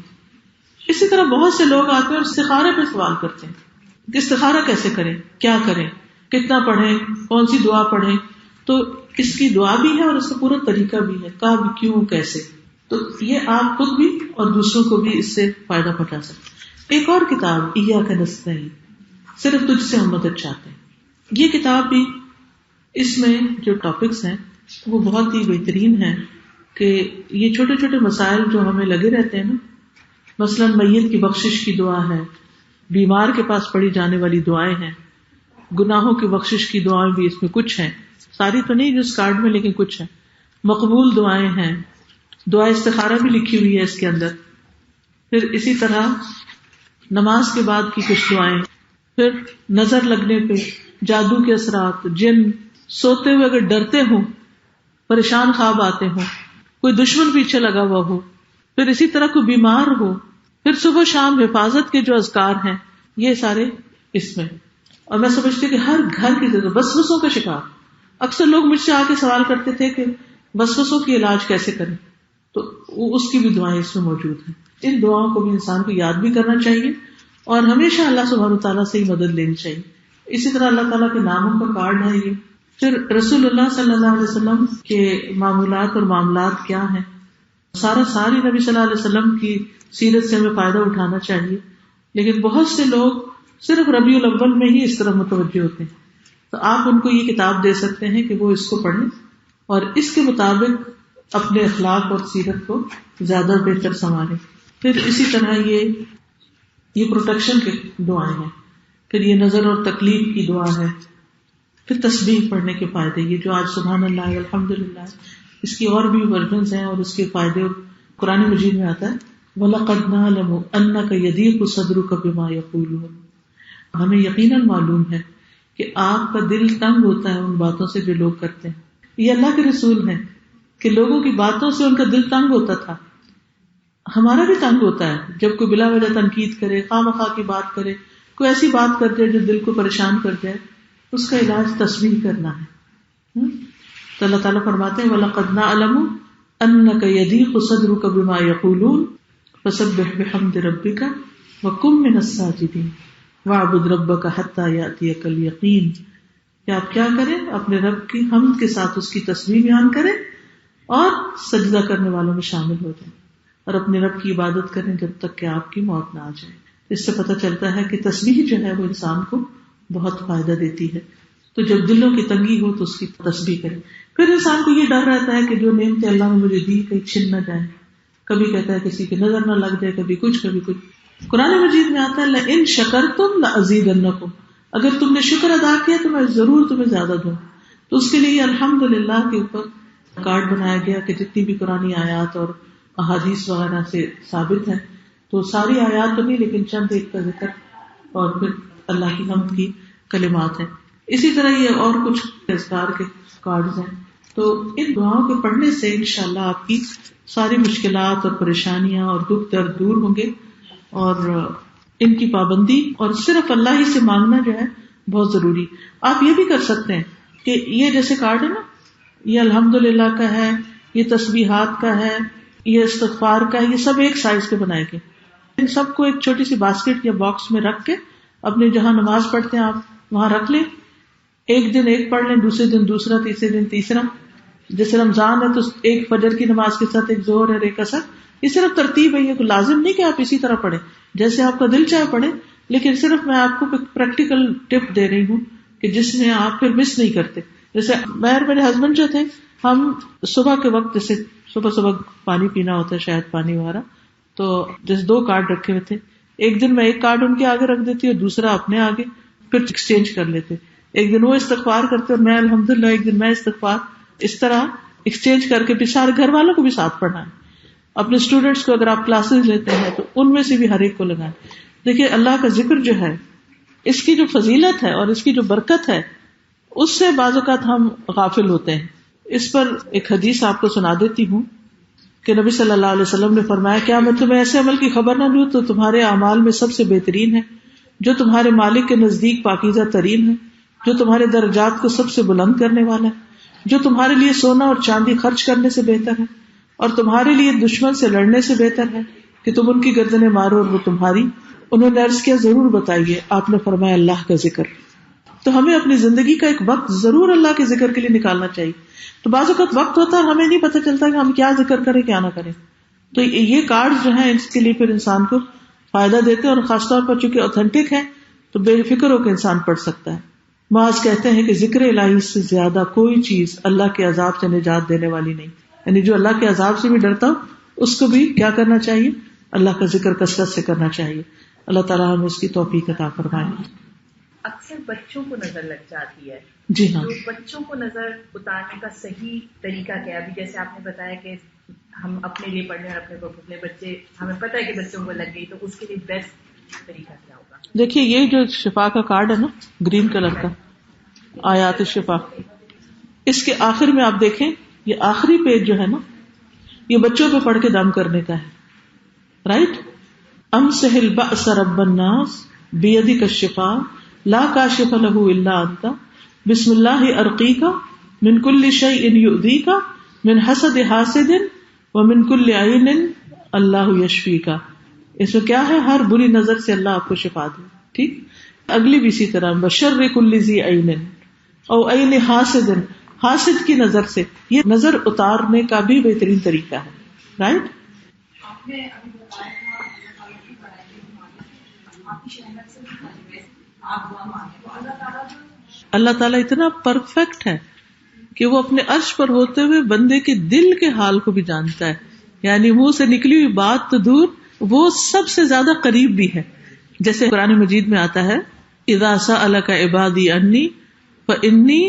اسی طرح بہت سے لوگ آتے ہیں اور استخارے پہ سوال کرتے ہیں کہ استخارہ کیسے کریں، کیا کریں، کتنا پڑھیں، کون سی دعا پڑھیں. تو اس کی دعا بھی ہے اور اس کا پورا طریقہ بھی ہے، کب، کیوں، کیسے. تو یہ آپ خود بھی اور دوسروں کو بھی اس سے فائدہ پہنچا سکتے. ایک اور کتاب ایاک نستعین، صرف تجھ سے ہم مدد چاہتے ہیں. یہ کتاب بھی، اس میں جو ٹاپکس ہیں وہ بہت ہی بہترین ہیں کہ یہ چھوٹے چھوٹے مسائل جو ہمیں لگے رہتے ہیں نا، مثلا میت کی بخشش کی دعا ہے، بیمار کے پاس پڑھی جانے والی دعائیں ہیں، گناہوں کی بخشش کی دعائیں بھی اس میں کچھ ہیں، ساری تو نہیں جو اس کارڈ میں لیکن کچھ ہیں، مقبول دعائیں ہیں، دعا استخارہ بھی لکھی ہوئی ہے اس کے اندر. پھر اسی طرح نماز کے بعد کی کچھ دعائیں، پھر نظر لگنے پہ، جادو کے اثرات، جن، سوتے ہوئے اگر ڈرتے ہوں، پریشان خواب آتے ہوں، کوئی دشمن پیچھے لگا ہوا ہو، پھر اسی طرح کوئی بیمار ہو، پھر صبح شام حفاظت کے جو اذکار ہیں، یہ سارے اس میں. اور میں سمجھتی کہ ہر گھر کی ضرورت، وسوسوں کا شکار، اکثر لوگ مجھ سے آ کے سوال کرتے تھے کہ وسوسوں کی علاج کیسے کریں، تو اس کی بھی دعائیں اس میں موجود ہیں. ان دعاؤں کو بھی انسان کو یاد بھی کرنا چاہیے اور ہمیشہ اللہ سبحانہ تعالیٰ سے ہی مدد لینی چاہیے. اسی طرح اللہ تعالیٰ کے ناموں کا کارڈ ہے یہ. پھر رسول اللہ صلی اللہ علیہ وسلم کے معمولات اور معاملات کیا ہیں، ساری نبی صلی اللہ علیہ وسلم کی سیرت سے ہمیں فائدہ اٹھانا چاہیے. لیکن بہت سے لوگ صرف ربیع الاول میں ہی اس طرح متوجہ ہوتے ہیں، تو آپ ان کو یہ کتاب دے سکتے ہیں کہ وہ اس کو پڑھیں اور اس کے مطابق اپنے اخلاق اور سیرت کو زیادہ بہتر سنواریں. پھر اسی طرح یہ پروٹیکشن کی دعائیں ہیں، پھر یہ نظر اور تکلیف کی دعا ہے، پھر تسبیح پڑھنے کے فائدے، یہ جو آج سبحان اللہ الحمدللہ، اس کی اور بھی ورژنز ہیں اور اس کے فائدے قرآن مجید میں آتا ہے. وَلَقَدْ نَعْلَمُ أَنَّكَ يَضِيقُ صَدْرُكَ بِمَا يَقُولُونَ. ہمیں یقیناً معلوم ہے کہ آپ کا دل تنگ ہوتا ہے ان باتوں سے جو لوگ کرتے ہیں. یہ اللہ کے رسول ہیں کہ لوگوں کی باتوں سے ان کا دل تنگ ہوتا تھا. ہمارا بھی تنگ ہوتا ہے جب کوئی بلا وجہ تنقید کرے، خواہ مخواہ کی بات کرے، کوئی ایسی بات کر جائے جو دل کو پریشان کر جائے. اس کا علاج تسبیح کرنا ہے. تو اللہ تعالیٰ فرماتے ہیں وَلَقَدْ نَعْلَمُ أَنَّكَ يَضِيقُ صَدْرُكَ بِمَا يَقُولُونَ فَسَبِّحْ بِحَمْدِ رَبِّكَ وَكُن مِّنَ السَّاجِدِينَ وَاعْبُدْ رَبَّكَ حَتَّى يَأْتِيَكَ الْيَقِينُ. کہ آپ کیا کریں، اپنے رب کی حمد کے ساتھ اس کی تسبیح بیان کریں اور سجدہ کرنے والوں میں شامل ہو جائیں اور اپنے رب کی عبادت کریں جب تک کہ آپ کی موت نہ آ جائے. اس سے پتہ چلتا ہے کہ تسبیح جو ہے وہ انسان کو بہت فائدہ دیتی ہے. تو جب دلوں کی تنگی ہو تو اس کی تسبیح کریں. پھر انسان کو یہ ڈر رہتا ہے کہ جو نعمتیں اللہ نے مجھے دی کہیں چھن نہ جائیں، کبھی کہتا ہے کسی کی نظر نہ لگ جائے، کبھی کچھ کبھی کچھ. قرآن مجید میں آتا ہے لئن شکرتم لازیدنکم، اگر تم نے شکر ادا کیا تو میں ضرور تمہیں زیادہ دوں. تو اس کے لیے الحمدللہ کے اوپر کارڈ بنایا گیا کہ جتنی بھی قرآنی آیات اور احادیث وغیرہ سے ثابت ہے، تو ساری آیات تو نہیں لیکن چند ایک کا ذکر اور پھر اللہ کی حمد کی کلمات ہیں. اسی طرح یہ اور کچھ اذکار کے کارڈز ہیں. تو ان دعاؤں کے پڑھنے سے انشاءاللہ آپ کی ساری مشکلات اور پریشانیاں اور دکھ درد دور ہوں گے، اور ان کی پابندی اور صرف اللہ ہی سے مانگنا جو ہے بہت ضروری. آپ یہ بھی کر سکتے ہیں کہ یہ جیسے کارڈ ہے نا، یہ الحمدللہ کا ہے، یہ تسبیحات کا ہے، یہ استغفار کا ہے، یہ سب ایک سائز کے بنائے گئے. ان سب کو ایک چھوٹی سی باسکٹ یا باکس میں رکھ کے اپنے جہاں نماز پڑھتے ہیں آپ وہاں رکھ لیں. ایک دن ایک پڑھ لیں، دوسرے دن دوسرا، تیسرے دن تیسرا. جیسے رمضان ہے تو ایک فجر کی نماز کے ساتھ ایک ظہر اور ایک عصر. یہ صرف ترتیب ہے، یہ کوئی لازم نہیں کہ آپ اسی طرح پڑھیں، جیسے آپ کا دل چاہے پڑھیں. لیکن صرف میں آپ کو پریکٹیکل ٹپ دے رہی ہوں کہ جس میں آپ پھر مس نہیں کرتے. جیسے میں اور میرے ہسبینڈ جو تھے، ہم صبح کے وقت جیسے صبح پانی پینا ہوتا ہے، شاید پانی وغیرہ، تو جیسے 2 کارڈ رکھے ہوئے تھے. ایک دن میں ایک کارڈ ان کے آگے رکھ دیتی اور دوسرا اپنے آگے، پھر ایکسچینج کر لیتے. ایک دن وہ استغفار کرتے اور میں الحمدللہ، ایک دن میں استغفار. اس طرح ایکسچینج کر کے پھر سارے گھر والوں کو بھی ساتھ پڑھنا ہے. اپنے اسٹوڈینٹس کو اگر آپ کلاسز لیتے ہیں تو ان میں سے بھی ہر ایک کو لگائیں. دیکھیے اللہ کا ذکر جو ہے، اس کی جو فضیلت ہے اور اس کی جو برکت ہے، اس سے بعض اوقات ہم غافل ہوتے ہیں. اس پر ایک حدیث آپ کو سنا دیتی ہوں کہ نبی صلی اللہ علیہ وسلم نے فرمایا، کیا میں تمہیں ایسے عمل کی خبر نہ دوں تو تمہارے اعمال میں سب سے بہترین ہے، جو تمہارے مالک کے نزدیک پاکیزہ ترین ہے، جو تمہارے درجات کو سب سے بلند کرنے والا ہے، جو تمہارے لیے سونا اور چاندی خرچ کرنے سے بہتر ہے، اور تمہارے لیے دشمن سے لڑنے سے بہتر ہے کہ تم ان کی گردنیں مارو اور وہ تمہاری. انہوں نے عرض کیا، ضرور بتائیے. آپ نے فرمایا اللہ کا ذکر. تو ہمیں اپنی زندگی کا ایک وقت ضرور اللہ کے ذکر کے لیے نکالنا چاہیے. تو بعض اوقات وقت ہوتا ہے ہمیں نہیں پتہ چلتا کہ ہم کیا ذکر کریں کیا نہ کریں. تو یہ کارڈ جو ہیں اس کے لیے پھر انسان کو فائدہ دیتے ہیں، اور خاص طور پر چونکہ اوتھینٹک ہے تو بے فکر ہو کے انسان پڑھ سکتا ہے. معاذ کہتے ہیں کہ ذکر الہی سے زیادہ کوئی چیز اللہ کے عذاب سے نجات دینے والی نہیں. یعنی جو اللہ کے عذاب سے بھی ڈرتا ہو اس کو بھی کیا کرنا چاہیے؟ اللہ کا ذکر کثرت سے کرنا چاہیے. اللہ تعالیٰ ہمیں اس کی توفیق عطا فرمائے. اکثر بچوں کو نظر لگ جاتی ہے. جی ہاں. تو بچوں کو نظر اتارنے کا صحیح طریقہ کیا ہے؟ ابھی جیسے آپ نے بتایا کہ ہم اپنے لیے پڑھ لیں اور اپنے بچے، ہمیں پتہ ہے کہ بچوں کو لگ گئی، تو اس کے لیے بیسٹ طریقہ کیا ہوگا؟ دیکھیے یہ جو شفا کا کارڈ ہے نا، گرین کلر کا، آیات شفا، اس کے آخر میں آپ دیکھیں یہ آخری پیج جو ہے نا، یہ بچوں پہ پڑھ کے دم کرنے کا ہے. رائٹ؟ امسح البأس رب الناس بیدک الشفاء لا کاشف له الا انت بسم اللہ ارقیک من کل شیء یؤذیک من حسد حاسد ومن کل عین اللہ یشفیک. اس میں کیا ہے؟ ہر بری نظر سے اللہ آپ کو شفا دے. ٹھیک. اگلی بھی اسی طرح بشر کل ذی عین او عین حاسد، حاسد کی نظر سے. یہ نظر اتارنے کا بھی بہترین طریقہ ہے. رائٹ؟ اللہ تعالیٰ اتنا پرفیکٹ ہے کہ وہ اپنے عرش پر ہوتے ہوئے بندے کے دل کے حال کو بھی جانتا ہے. یعنی منہ سے نکلی ہوئی بات تو دور، وہ سب سے زیادہ قریب بھی ہے. جیسے قرآن مجید میں آتا ہے اذا سألک عبادی انی فانی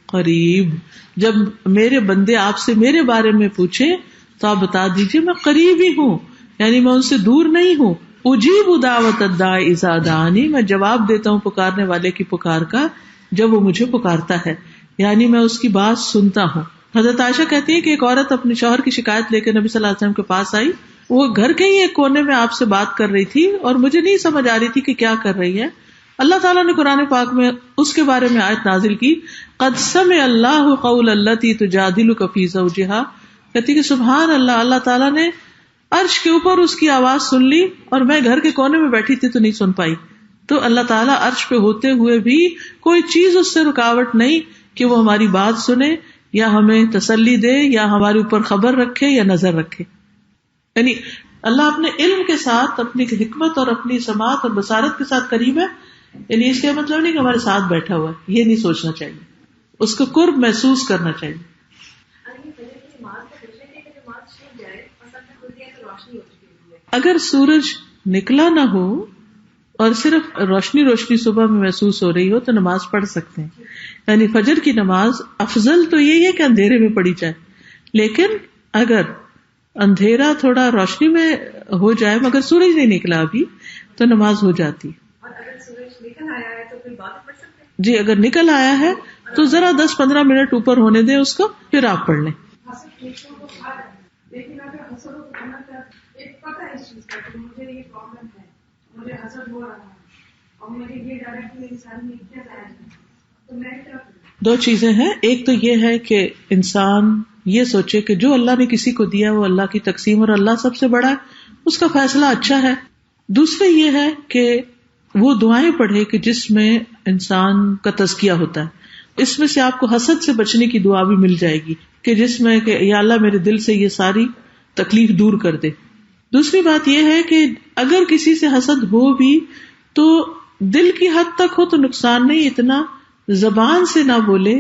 قریب، جب میرے بندے آپ سے میرے بارے میں پوچھیں تو آپ بتا دیجئے میں قریب ہی ہوں، یعنی میں ان سے دور نہیں ہوں. اجیب دعوت الداعی اذا دعانی، میں جواب دیتا ہوں پکارنے والے کی پکار کا جب وہ مجھے پکارتا ہے، یعنی میں اس کی بات سنتا ہوں. حضرت عائشہ کہتی ہے کہ ایک عورت اپنے شوہر کی شکایت لے کے نبی صلی اللہ علیہ وسلم کے پاس آئی. وہ گھر کے ہی ایک کونے میں آپ سے بات کر رہی تھی اور مجھے نہیں سمجھ آ رہی تھی کہ کیا کر رہی ہے. اللہ تعالیٰ نے قرآن پاک میں اس کے بارے میں آیت نازل کی، قد سمع اللہ قول التی تجادلک فی زوجہا، کہتی کہ سبحان اللہ، اللہ تعالیٰ نے عرش کے اوپر اس کی آواز سن لی اور میں گھر کے کونے میں بیٹھی تھی تو نہیں سن پائی. تو اللہ تعالیٰ عرش پہ ہوتے ہوئے بھی کوئی چیز اس سے رکاوٹ نہیں کہ وہ ہماری بات سنے یا ہمیں تسلی دے یا ہمارے اوپر خبر رکھے یا نظر رکھے. یعنی اللہ اپنے علم کے ساتھ، اپنی حکمت اور اپنی سماعت اور بصارت کے ساتھ قریب ہے. یعنی اس کا مطلب نہیں کہ ہمارے ساتھ بیٹھا ہوا ہے، یہ نہیں سوچنا چاہیے، اس کو قرب محسوس کرنا چاہیے. اگر سورج نکلا نہ ہو اور صرف روشنی روشنی صبح میں محسوس ہو رہی ہو تو نماز پڑھ سکتے ہیں. یعنی فجر کی نماز افضل تو یہی ہے کہ اندھیرے میں پڑھی جائے، لیکن اگر اندھیرا تھوڑا روشنی میں ہو جائے مگر سورج نہیں نکلا ابھی تو نماز ہو جاتی. اور اگر سورج نکل آیا ہے تو پھر بعد میں پڑھ سکتے ہیں. جی اگر نکل آیا ہے تو ذرا 10-15 منٹ اوپر ہونے دیں اس کو، پھر آپ پڑھ لیں. لیکن اگر حسد و ذمت ایک پتہ ہے اس چیز کا کہ مجھے یہ پرابلم ہے، مجھے حسد ہو رہا ہے اور مجھے یہ ڈر ہے کہ میری انسانی کیا جائے گا، تو میں کیا کروں؟ دو چیزیں ہیں. ایک تو یہ ہے کہ انسان یہ سوچے کہ جو اللہ نے کسی کو دیا وہ اللہ کی تقسیم اور اللہ سب سے بڑا ہے، اس کا فیصلہ اچھا ہے. دوسرے یہ ہے کہ وہ دعائیں پڑھے کہ جس میں انسان کا تزکیہ ہوتا ہے. اس میں سے آپ کو حسد سے بچنے کی دعا بھی مل جائے گی کہ جس میں کہ یا اللہ میرے دل سے یہ ساری تکلیف دور کر دے. دوسری بات یہ ہے کہ اگر کسی سے حسد ہو بھی تو دل کی حد تک ہو تو نقصان نہیں، اتنا زبان سے نہ بولے،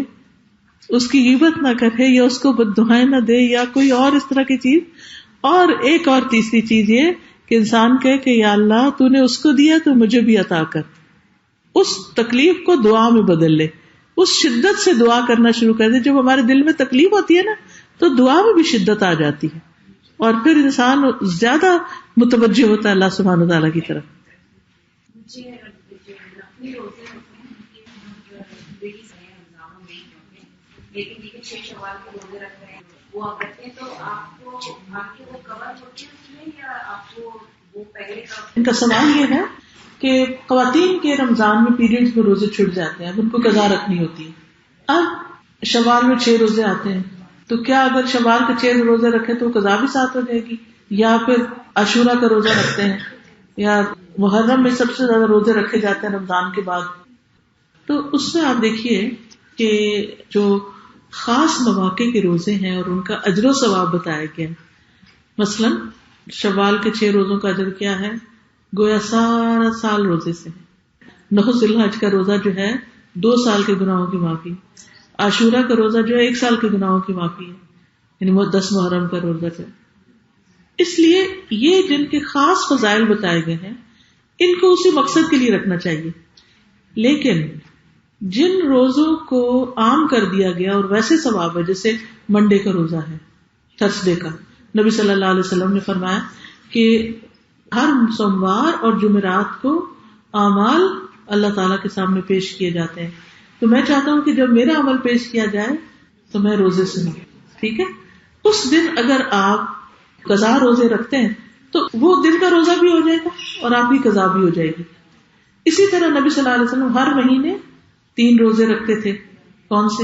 اس کی غیبت نہ کرے یا اس کو بددعائیں نہ دے یا کوئی اور اس طرح کی چیز. اور ایک اور تیسری چیز یہ کہ انسان کہے کہ یا اللہ تو نے اس کو دیا تو مجھے بھی عطا کر. اس تکلیف کو دعا میں بدل لے، اس شدت سے دعا کرنا شروع کر دے. جب ہمارے دل میں تکلیف ہوتی ہے نا تو دعا میں بھی شدت آ جاتی ہے اور پھر انسان زیادہ متوجہ ہوتا ہے اللہ سبحانہ وتعالیٰ کی طرف. لیکن یہ 6 شوال کے روزے رکھ رہے ہیں وہ آپ رکھتے ہیں تو آپ کو آپ کے وہ کور ہوتی ہے اس میں یا آپ کو وہ پہلے کا؟ ان کا سوال یہ ہے کہ خواتین کے رمضان میں پیریڈز میں روزے چھٹ جاتے ہیں، اب ان کو قضا رکھنی ہوتی ہے. اب شوال میں 6 روزے آتے ہیں تو کیا اگر شوال کے 6 روزے رکھے تو قضا بھی ساتھ ہو جائے گی، یا پھر عاشورہ کا روزہ رکھتے ہیں، یا محرم میں سب سے زیادہ روزے رکھے جاتے ہیں رمضان کے بعد. تو اس میں آپ دیکھیے کہ جو خاص مواقع کے روزے ہیں اور ان کا اجر و ثواب بتایا گیا. مثلا شوال کے 6 روزوں کا اجر کیا ہے؟ گویا سارا سال روزے سے. 9 ذی الحج کا روزہ جو ہے 2 سال کے گناہوں کی معافی. عاشورہ کا روزہ جو ہے 1 سال کے گناہوں کی معافی ہے، یعنی 10 محرم کا روزہ جو ہے. اس لیے یہ جن کے خاص فضائل بتائے گئے ہیں ان کو اسی مقصد کے لیے رکھنا چاہیے. لیکن جن روزوں کو عام کر دیا گیا اور ویسے ثواب ہے، جیسے منڈے کا روزہ ہے، تھرسڈے کا، نبی صلی اللہ علیہ وسلم نے فرمایا کہ ہر سوموار اور جمعرات کو اعمال اللہ تعالیٰ کے سامنے پیش کیے جاتے ہیں. تو میں چاہتا ہوں کہ جب میرا عمل پیش کیا جائے تو میں روزے سے ہوں. ٹھیک ہے، اس دن اگر آپ قضا روزے رکھتے ہیں تو وہ دن کا روزہ بھی ہو جائے گا اور آپ کی قضا بھی ہو جائے گی. اسی طرح نبی صلی اللہ علیہ وسلم ہر مہینے 3 روزے رکھتے تھے. کون سے؟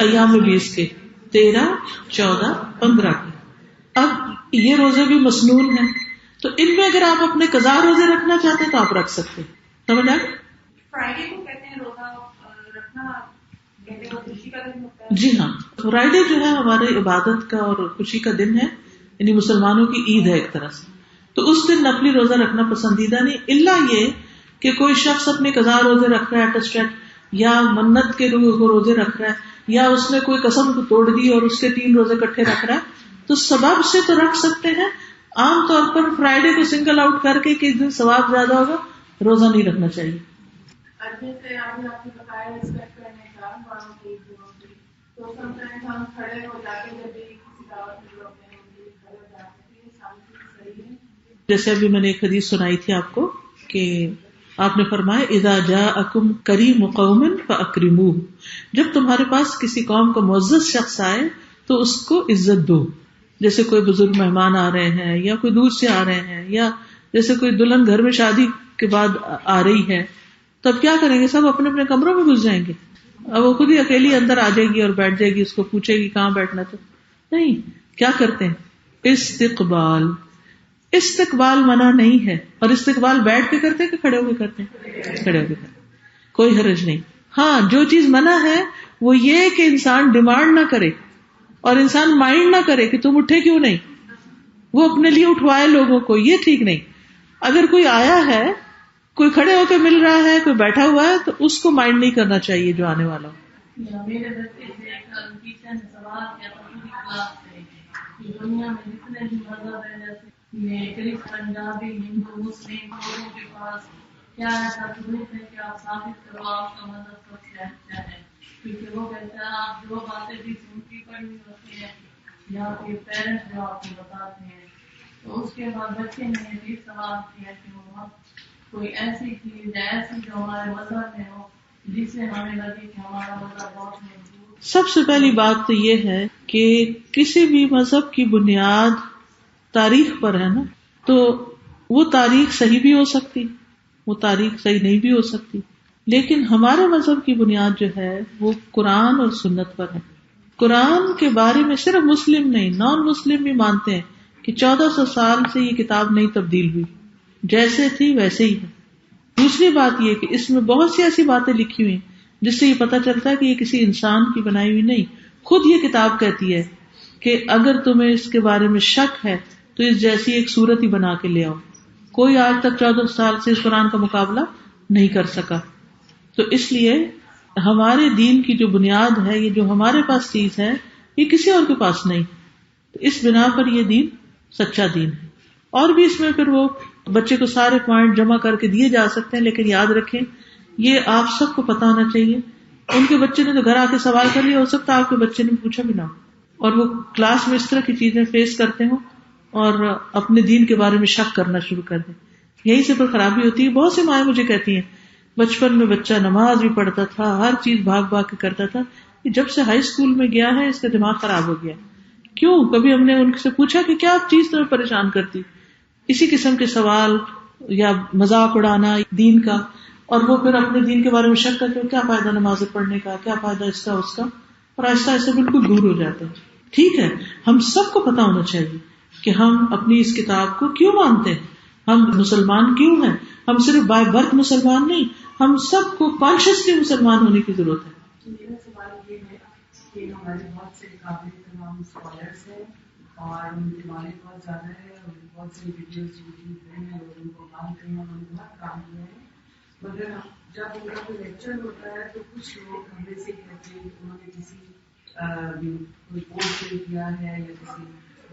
ایام 20 کے، 13، 14، 15 کے. اب یہ روزے بھی مسنون ہیں تو ان میں اگر آپ اپنے قضا روزے رکھنا چاہتے ہیں تو آپ رکھ سکتے ہیں. سمجھ آئے؟ فرائیڈے کو کہتے ہیں روزہ رکھنا، کہتے ہیں وہ خوشی کا دن ہوتا ہے. جی ہاں، فرائیڈے جو ہے ہمارے عبادت کا اور خوشی کا دن ہے، یعنی مسلمانوں کی عید ہے ایک طرح سے. تو اس دن نفلی روزہ رکھنا پسندیدہ نہیں، الا یہ کہ کوئی شخص اپنے قضا روزے رکھ رہا ہے یا منت کے روزے رکھ رہا ہے یا اس نے کوئی قسم کو توڑ دی اور اس کے 3 روزے اکٹھے رکھ رہا ہے تو سبب سے تو رکھ سکتے ہیں. عام طور پر فرائیڈے کو سنگل آؤٹ کر کے کہ اس دن ثواب زیادہ ہوگا روزہ نہیں رکھنا چاہیے. جیسے آپ نے بتایا رسپیکٹ کرنے کا بڑوں کی تو سمٹائمز ہم کھڑے ہو جاتے ہیں جب بھی کسی دعوت میں ہوتے ہیں کھڑے ہو جاتے ہیں، سامنے صحیح ہے. جیسے ابھی میں نے ایک حدیث سنائی تھی آپ کو کہ آپ نے فرمایا اذا جاءکم کریم قوم فاکرموہ، جب تمہارے پاس کسی قوم کا معزز شخص آئے تو اس کو عزت دو. جیسے کوئی بزرگ مہمان آ رہے ہیں یا کوئی دور سے آ رہے ہیں یا جیسے کوئی دلہن گھر میں شادی کے بعد آ رہی ہے تو اب کیا کریں گے؟ سب اپنے اپنے کمروں میں گھس جائیں گے. اب وہ خود ہی اکیلی اندر آ جائے گی اور بیٹھ جائے گی، اس کو پوچھے گی کہاں بیٹھنا. تو نہیں، کیا کرتے ہیں؟ استقبال منع نہیں ہے. اور استقبال بیٹھ کے کرتے ہیں کہ کھڑے ہو کے کرتے ہیں؟ کھڑے ہو کے کرتے ہیں، کوئی حرج نہیں. ہاں جو چیز منع ہے وہ یہ کہ انسان ڈیمانڈ نہ کرے اور انسان مائنڈ نہ کرے کہ تم اٹھے کیوں نہیں، وہ اپنے لیے اٹھوائے لوگوں کو، یہ ٹھیک نہیں. اگر کوئی آیا ہے، کوئی کھڑے ہو کے مل رہا ہے، کوئی بیٹھا ہوا ہے تو اس کو مائنڈ نہیں کرنا چاہیے جو آنے والا ہو. میرے بچے سے ٹیچر نے سوال کیا تھا پوری کلاس سے کہ دنیا میں جتنے بھی مذہب ہیں جیسے یہ کرس پنجابی ہندو مسلم لوگوں کے پاس کیا ایسا ثبوت ہے کہ آپ ثابت کرو آپ کا مذہب سب سے اچھا ہے؟ کیونکہ وہ کہتا ہے آپ جو باتیں بھی سنتی پڑھنی ہوتی ہیں یا پھر پیرنٹس جو آپ کو بتاتے ہیں. تو اس کے بعد بچے نے یہ بھی سوال کیا کہ وہ کوئی ایسی چیز ایسی جو ہمارے مذہب میں ہو جس سے ہمیں لگے کہ ہمارا مذہب بہت مضبوط. سب سے پہلی بات تو یہ ہے کہ کسی بھی مذہب کی بنیاد تاریخ پر ہے نا، تو وہ تاریخ صحیح بھی ہو سکتی، وہ تاریخ صحیح نہیں بھی ہو سکتی، لیکن ہمارے مذہب کی بنیاد جو ہے وہ قرآن اور سنت پر ہے. قرآن کے بارے میں صرف مسلم نہیں، نان مسلم بھی مانتے ہیں کہ 1400 سال سے یہ کتاب نہیں تبدیل ہوئی، جیسے تھی ویسے ہی ہے. دوسری بات یہ کہ اس میں بہت سی ایسی باتیں لکھی ہوئی جس سے یہ پتہ چلتا ہے کہ یہ کسی انسان کی بنائی ہوئی نہیں. خود یہ کتاب کہتی ہے کہ اگر تمہیں اس کے بارے میں شک ہے تو اس جیسی ایک صورت ہی بنا کے لے آؤ. کوئی آج تک 14 سال سے اس قرآن کا مقابلہ نہیں کر سکا. تو اس لیے ہمارے دین کی جو بنیاد ہے، یہ جو ہمارے پاس چیز ہے، یہ کسی اور کے پاس نہیں. تو اس بنا پر یہ دین سچا دین ہے. اور بھی اس میں پھر وہ بچے کو سارے پوائنٹ جمع کر کے دیے جا سکتے ہیں، لیکن یاد رکھیں یہ آپ سب کو پتا ہونا چاہیے. ان کے بچے نے تو گھر آ کے سوال کر لیا، ہو سکتا ہے آپ کے بچے نے پوچھا بھی نہ ہو، اور وہ کلاس میں اس طرح کی چیزیں فیس کرتے ہوں اور اپنے دین کے بارے میں شک کرنا شروع کر دیں. یہی سے پھر خرابی ہوتی ہے. بہت سی مائیں مجھے کہتی ہیں بچپن میں بچہ نماز بھی پڑھتا تھا، ہر چیز بھاگ بھاگ کے کرتا تھا، جب سے ہائی اسکول میں گیا ہے اس کا دماغ خراب ہو گیا. کیوں؟ کبھی ہم نے ان سے پوچھا کہ کیا چیز تمہیں پریشان کرتی؟ اسی قسم کے سوال یا مذاق اڑانا دین کا، اور وہ پھر اپنے دین کے بارے میں شک کرتے کیا فائدہ نماز پڑھنے کا، کیا فائدہ اس کا اس کا، اور آہستہ آہستہ بالکل دور ہو جاتے ہیں. ٹھیک ہے، ہم سب کو پتا ہونا چاہیے کہ ہم اپنی اس کتاب کو کیوں مانتے ہیں، ہم مسلمان کیوں ہیں. ہم صرف بائی برتھ مسلمان نہیں، ہم سب کو کانشیسلی مسلمان ہونے کی ضرورت ہے. میرا سوال یہ ہے کہ ہمارے بہت سے قابل تمام اسکالرس ہیں اور ان کی نالج بہت زیادہ ہے، اور بہت سی ویڈیوز یوٹیوب پہ ہیں، لوگ ان کو مانتے ہیں، انہوں نے بہت کام کیا ہے. مگر جب ان کا کوئی لیکچر ہوتا ہے تو کچھ لوگ ہمیں سے کہتے ہیں کہ انہوں نے کسی کوئی کورس نہیں کیا ہے یا کسی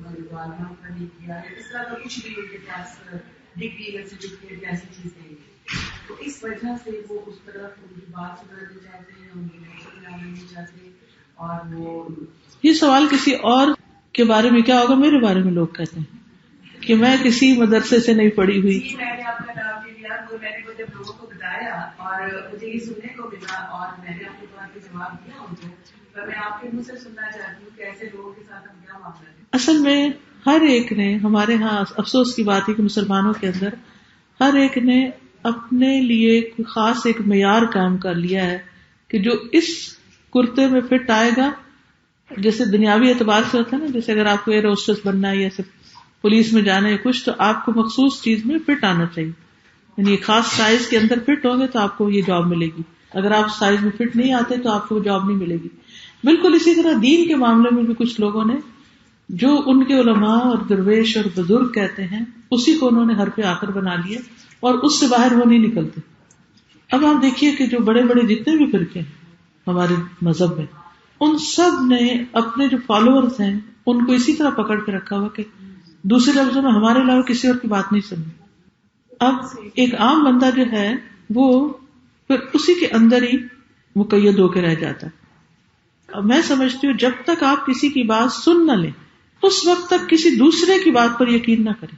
والدہ کا نہیں کیا ہے، اس طرح کا کچھ بھی ان کے پاس ڈگری یا سرٹیفکیٹ ایسی چیز نہیں ہے. تو اس وجہ سے وہ اس طرف ان کی بات سننا نہیں چاہتے ہیں، ان کے لیکچر میں آنا نہیں چاہتے. اور وہ یہ سوال کسی اور کے بارے میں کیا ہوگا، میرے بارے میں لوگ کہتے ہیں کہ میں کسی مدرسے سے نہیں پڑھی ہوئی. میں نے آپ کا نام لے لیا، میں نے جب لوگوں کو بتایا اور مجھے یہ سننے کو ملا اور میں نے اپنے بات کا جواب دیا ان کو، تو میں آپ کے منہ سے سننا چاہتی ہوں کہ ایسے لوگوں کے ساتھ ہم کیا معاملہ ہے. اصل میں ہر ایک نے، ہمارے ہاں افسوس کی بات ہے کہ مسلمانوں کے اندر ہر ایک نے اپنے لیے خاص ایک معیار قائم کر لیا ہے کہ جو اس کرتے میں فٹ آئے گا، جیسے دنیاوی اعتبار سے ہوتا ہے نا، جیسے اگر آپ کو ایئر ہوسٹس بننا ہے یا صرف پولیس میں جانا ہے کچھ، تو آپ کو مخصوص چیز میں فٹ آنا چاہیے، یعنی ایک خاص سائز کے اندر فٹ ہوں گے تو آپ کو یہ جاب ملے گی. اگر آپ سائز میں فٹ نہیں آتے تو آپ کو جاب نہیں ملے گی. بالکل اسی طرح دین کے معاملے میں بھی کچھ لوگوں نے جو ان کے علماء اور درویش اور بزرگ کہتے ہیں اسی کو انہوں نے حرف آخر بنا لیا اور اس سے باہر وہ نہیں نکلتے. اب آپ دیکھیے کہ جو بڑے بڑے جتنے بھی فرقے ہیں ہمارے مذہب میں، ان سب نے اپنے جو فالوورز ہیں ان کو اسی طرح پکڑ کے رکھا ہوا کہ دوسرے لفظوں میں ہمارے علاوہ کسی اور کی بات نہیں سننی. اب ایک عام بندہ جو ہے وہ پھر اسی کے اندر ہی مقید ہو کے رہ جاتا ہے. اب میں سمجھتی ہوں جب تک آپ کسی کی بات سن نہ لیں اس وقت تک کسی دوسرے کی بات پر یقین نہ کریں.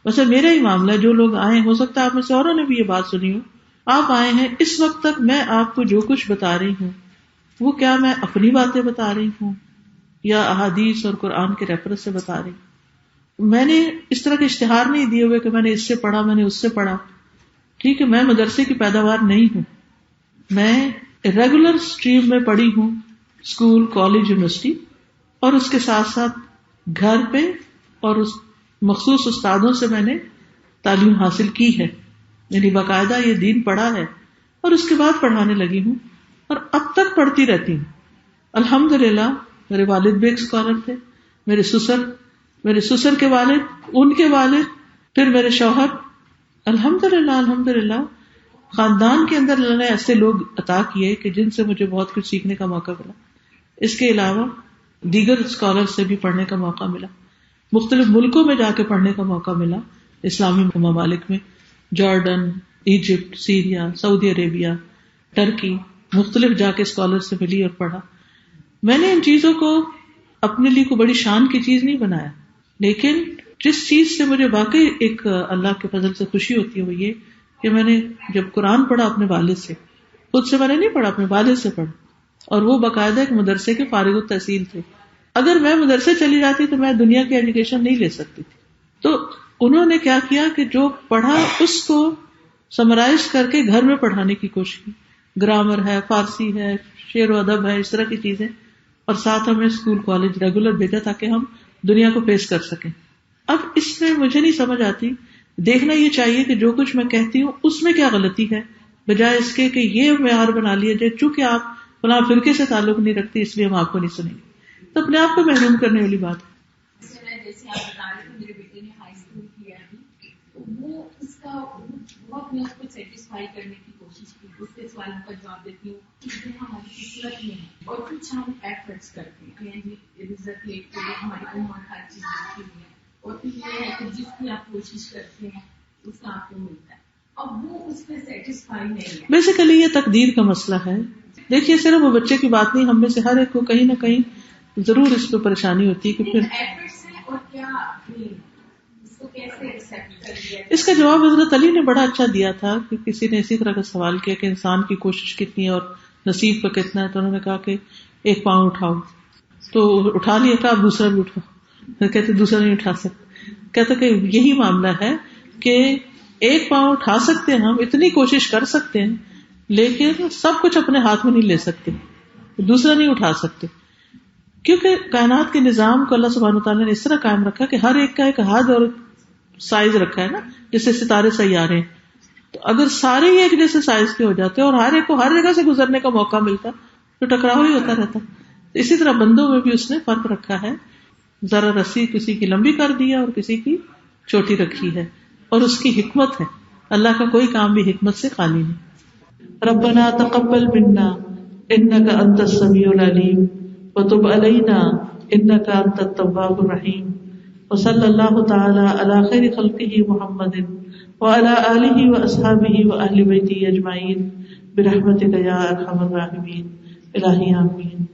ویسے میرا ہی معاملہ ہے، جو لوگ آئے ہو سکتا ہے آپ میں سے اوروں نے بھی یہ بات سنی ہو، آپ آئے ہیں اس وقت تک میں آپ کو جو کچھ بتا رہی ہوں وہ کیا میں اپنی باتیں بتا رہی ہوں یا احادیث اور قرآن کے ریفرنس سے بتا رہی ہوں. میں نے اس طرح کے اشتہار نہیں دیے ہوئے کہ میں نے اس سے پڑھا، میں نے اس سے پڑھا. ٹھیک ہے، میں مدرسے کی پیداوار نہیں ہوں، میں ریگولر اسٹریم میں پڑھی ہوں، اسکول، کالج، یونیورسٹی، اور اس کے ساتھ ساتھ گھر پہ اور اس مخصوص استادوں سے میں نے تعلیم حاصل کی ہے، یعنی باقاعدہ یہ دین پڑھا ہے اور اس کے بعد پڑھانے لگی ہوں اور اب تک پڑھتی رہتی ہوں. الحمدللہ میرے والد بھی ایک اسکالر تھے، میرے سسر کے والد، ان کے والد، پھر میرے شوہر. الحمدللہ خاندان کے اندر اللہ نے ایسے لوگ عطا کیے کہ جن سے مجھے بہت کچھ سیکھنے کا موقع ملا. اس کے علاوہ دیگر اسکالر سے بھی پڑھنے کا موقع ملا. مختلف ملکوں میں جا کے پڑھنے کا موقع ملا، اسلامی ممالک میں، جارڈن، ایجپٹ، سیریا، سعودی عربیہ، ٹرکی، مختلف جا کے اسکالر سے ملی اور پڑھا. میں نے ان چیزوں کو اپنے لیے کوئی بڑی شان کی چیز نہیں بنایا، لیکن جس چیز سے مجھے واقعی ایک اللہ کے فضل سے خوشی ہوتی ہے وہ یہ کہ میں نے جب قرآن پڑھا اپنے والد سے، خود سے میں نے نہیں پڑھا، اپنے والد سے پڑھا، اور وہ باقاعدہ ایک مدرسے کے فارغ التحصیل تھے. اگر میں مدرسے چلی جاتی تو میں دنیا کی ایجوکیشن نہیں لے سکتی تھی. تو انہوں نے کیا کیا کہ جو پڑھا اس کو سمرائز کر کے گھر میں پڑھانے کی کوشش کی. گرامر ہے، فارسی ہے، شعر و ادب ہے، اس طرح کی چیزیں، اور ساتھ ہمیں اسکول کالج ریگولر بھیجا تاکہ ہم دنیا کو فیس کر سکیں. اب اس میں مجھے نہیں سمجھ آتی، دیکھنا یہ چاہیے کہ جو کچھ میں کہتی ہوں اس میں کیا غلطی ہے، بجائے اس کے کہ یہ معیار بنا لیا جائے چونکہ آپ فلاں فرقے سے تعلق نہیں رکھتی اس لیے ہم آپ کو نہیں سنیں گے. تو اپنے آپ کو محروم کرنے والی بات ہے. جیسے آپ بتا رہے تھے میرے بیٹے نے ہائی اسکول کیا ہے تو وہ اس کا بہت میں اس کو سیٹسفائی کرنے کی کوشش کی، اس کے سوالوں کا جواب دیتی ہوں کہ ہماری قسمت میں ہے اور کچھ ہم ایفرٹس کرتے ہیں رزلٹ لے کے ہماری عمر ہر چیز دیکھی ہوئی ہے، اور پھر یہ ہے کہ جس کی آپ کوشش کرتے ہیں اس کا آپ کو ملتا ہے. اب وہ اس پہ سیٹسفائی نہیں ہے. بیسیکلی یہ تقدیر کا مسئلہ ہے. دیکھیے صرف وہ بچے کی بات نہیں، ہم میں سے ہر ایک کو کہیں نہ کہیں ضرور اس پہ پریشانی ہوتی ہے کہ پھر اور کیا اس کو کیسے ایکسپٹ کر لیا. اس کا جواب حضرت علی نے بڑا اچھا دیا تھا کہ کسی نے اسی طرح کا سوال کیا کہ انسان کی کوشش کتنی ہے اور نصیب کا کتنا ہے، تو انہوں نے کہا کہ ایک پاؤں اٹھاؤ، تو اٹھا لیا کہ آپ دوسرا بھی اٹھاؤ، کہتے دوسرا نہیں اٹھا سکتے. کہتے کہ یہی معاملہ ہے کہ ایک پاؤں اٹھا سکتے ہیں، ہم اتنی کوشش کر سکتے ہیں لیکن سب کچھ اپنے ہاتھ میں نہیں لے سکتے، دوسرا نہیں اٹھا سکتے، کیونکہ کائنات کے نظام کو اللہ سبحانہ وتعالیٰ نے اس طرح قائم رکھا کہ ہر ایک کا ایک حد اور سائز رکھا ہے نا، جیسے ستارے سیارے ہیں. تو اگر سارے ہی ایک جیسے سائز کے ہو جاتے اور ہر ایک کو ہر جگہ سے گزرنے کا موقع ملتا تو ٹکراؤ ہی ہوتا رہتا. اسی طرح بندوں میں بھی اس نے فرق رکھا ہے، ذرا رسی کسی کی لمبی کر دیا اور کسی کی چھوٹی رکھی ہے، اور اس کی حکمت ہے. اللہ کا کوئی کام بھی حکمت سے خالی نہیں. ربنا تقبل منا انك انت السميع العليم وتب علينا انك انت التواب الرحيم وصلى الله تعالى على خير خلقه محمد وعلى آله واصحابه واهل بيته اجمعين برحمتك يا ارحم الراحمين. الہی آمین.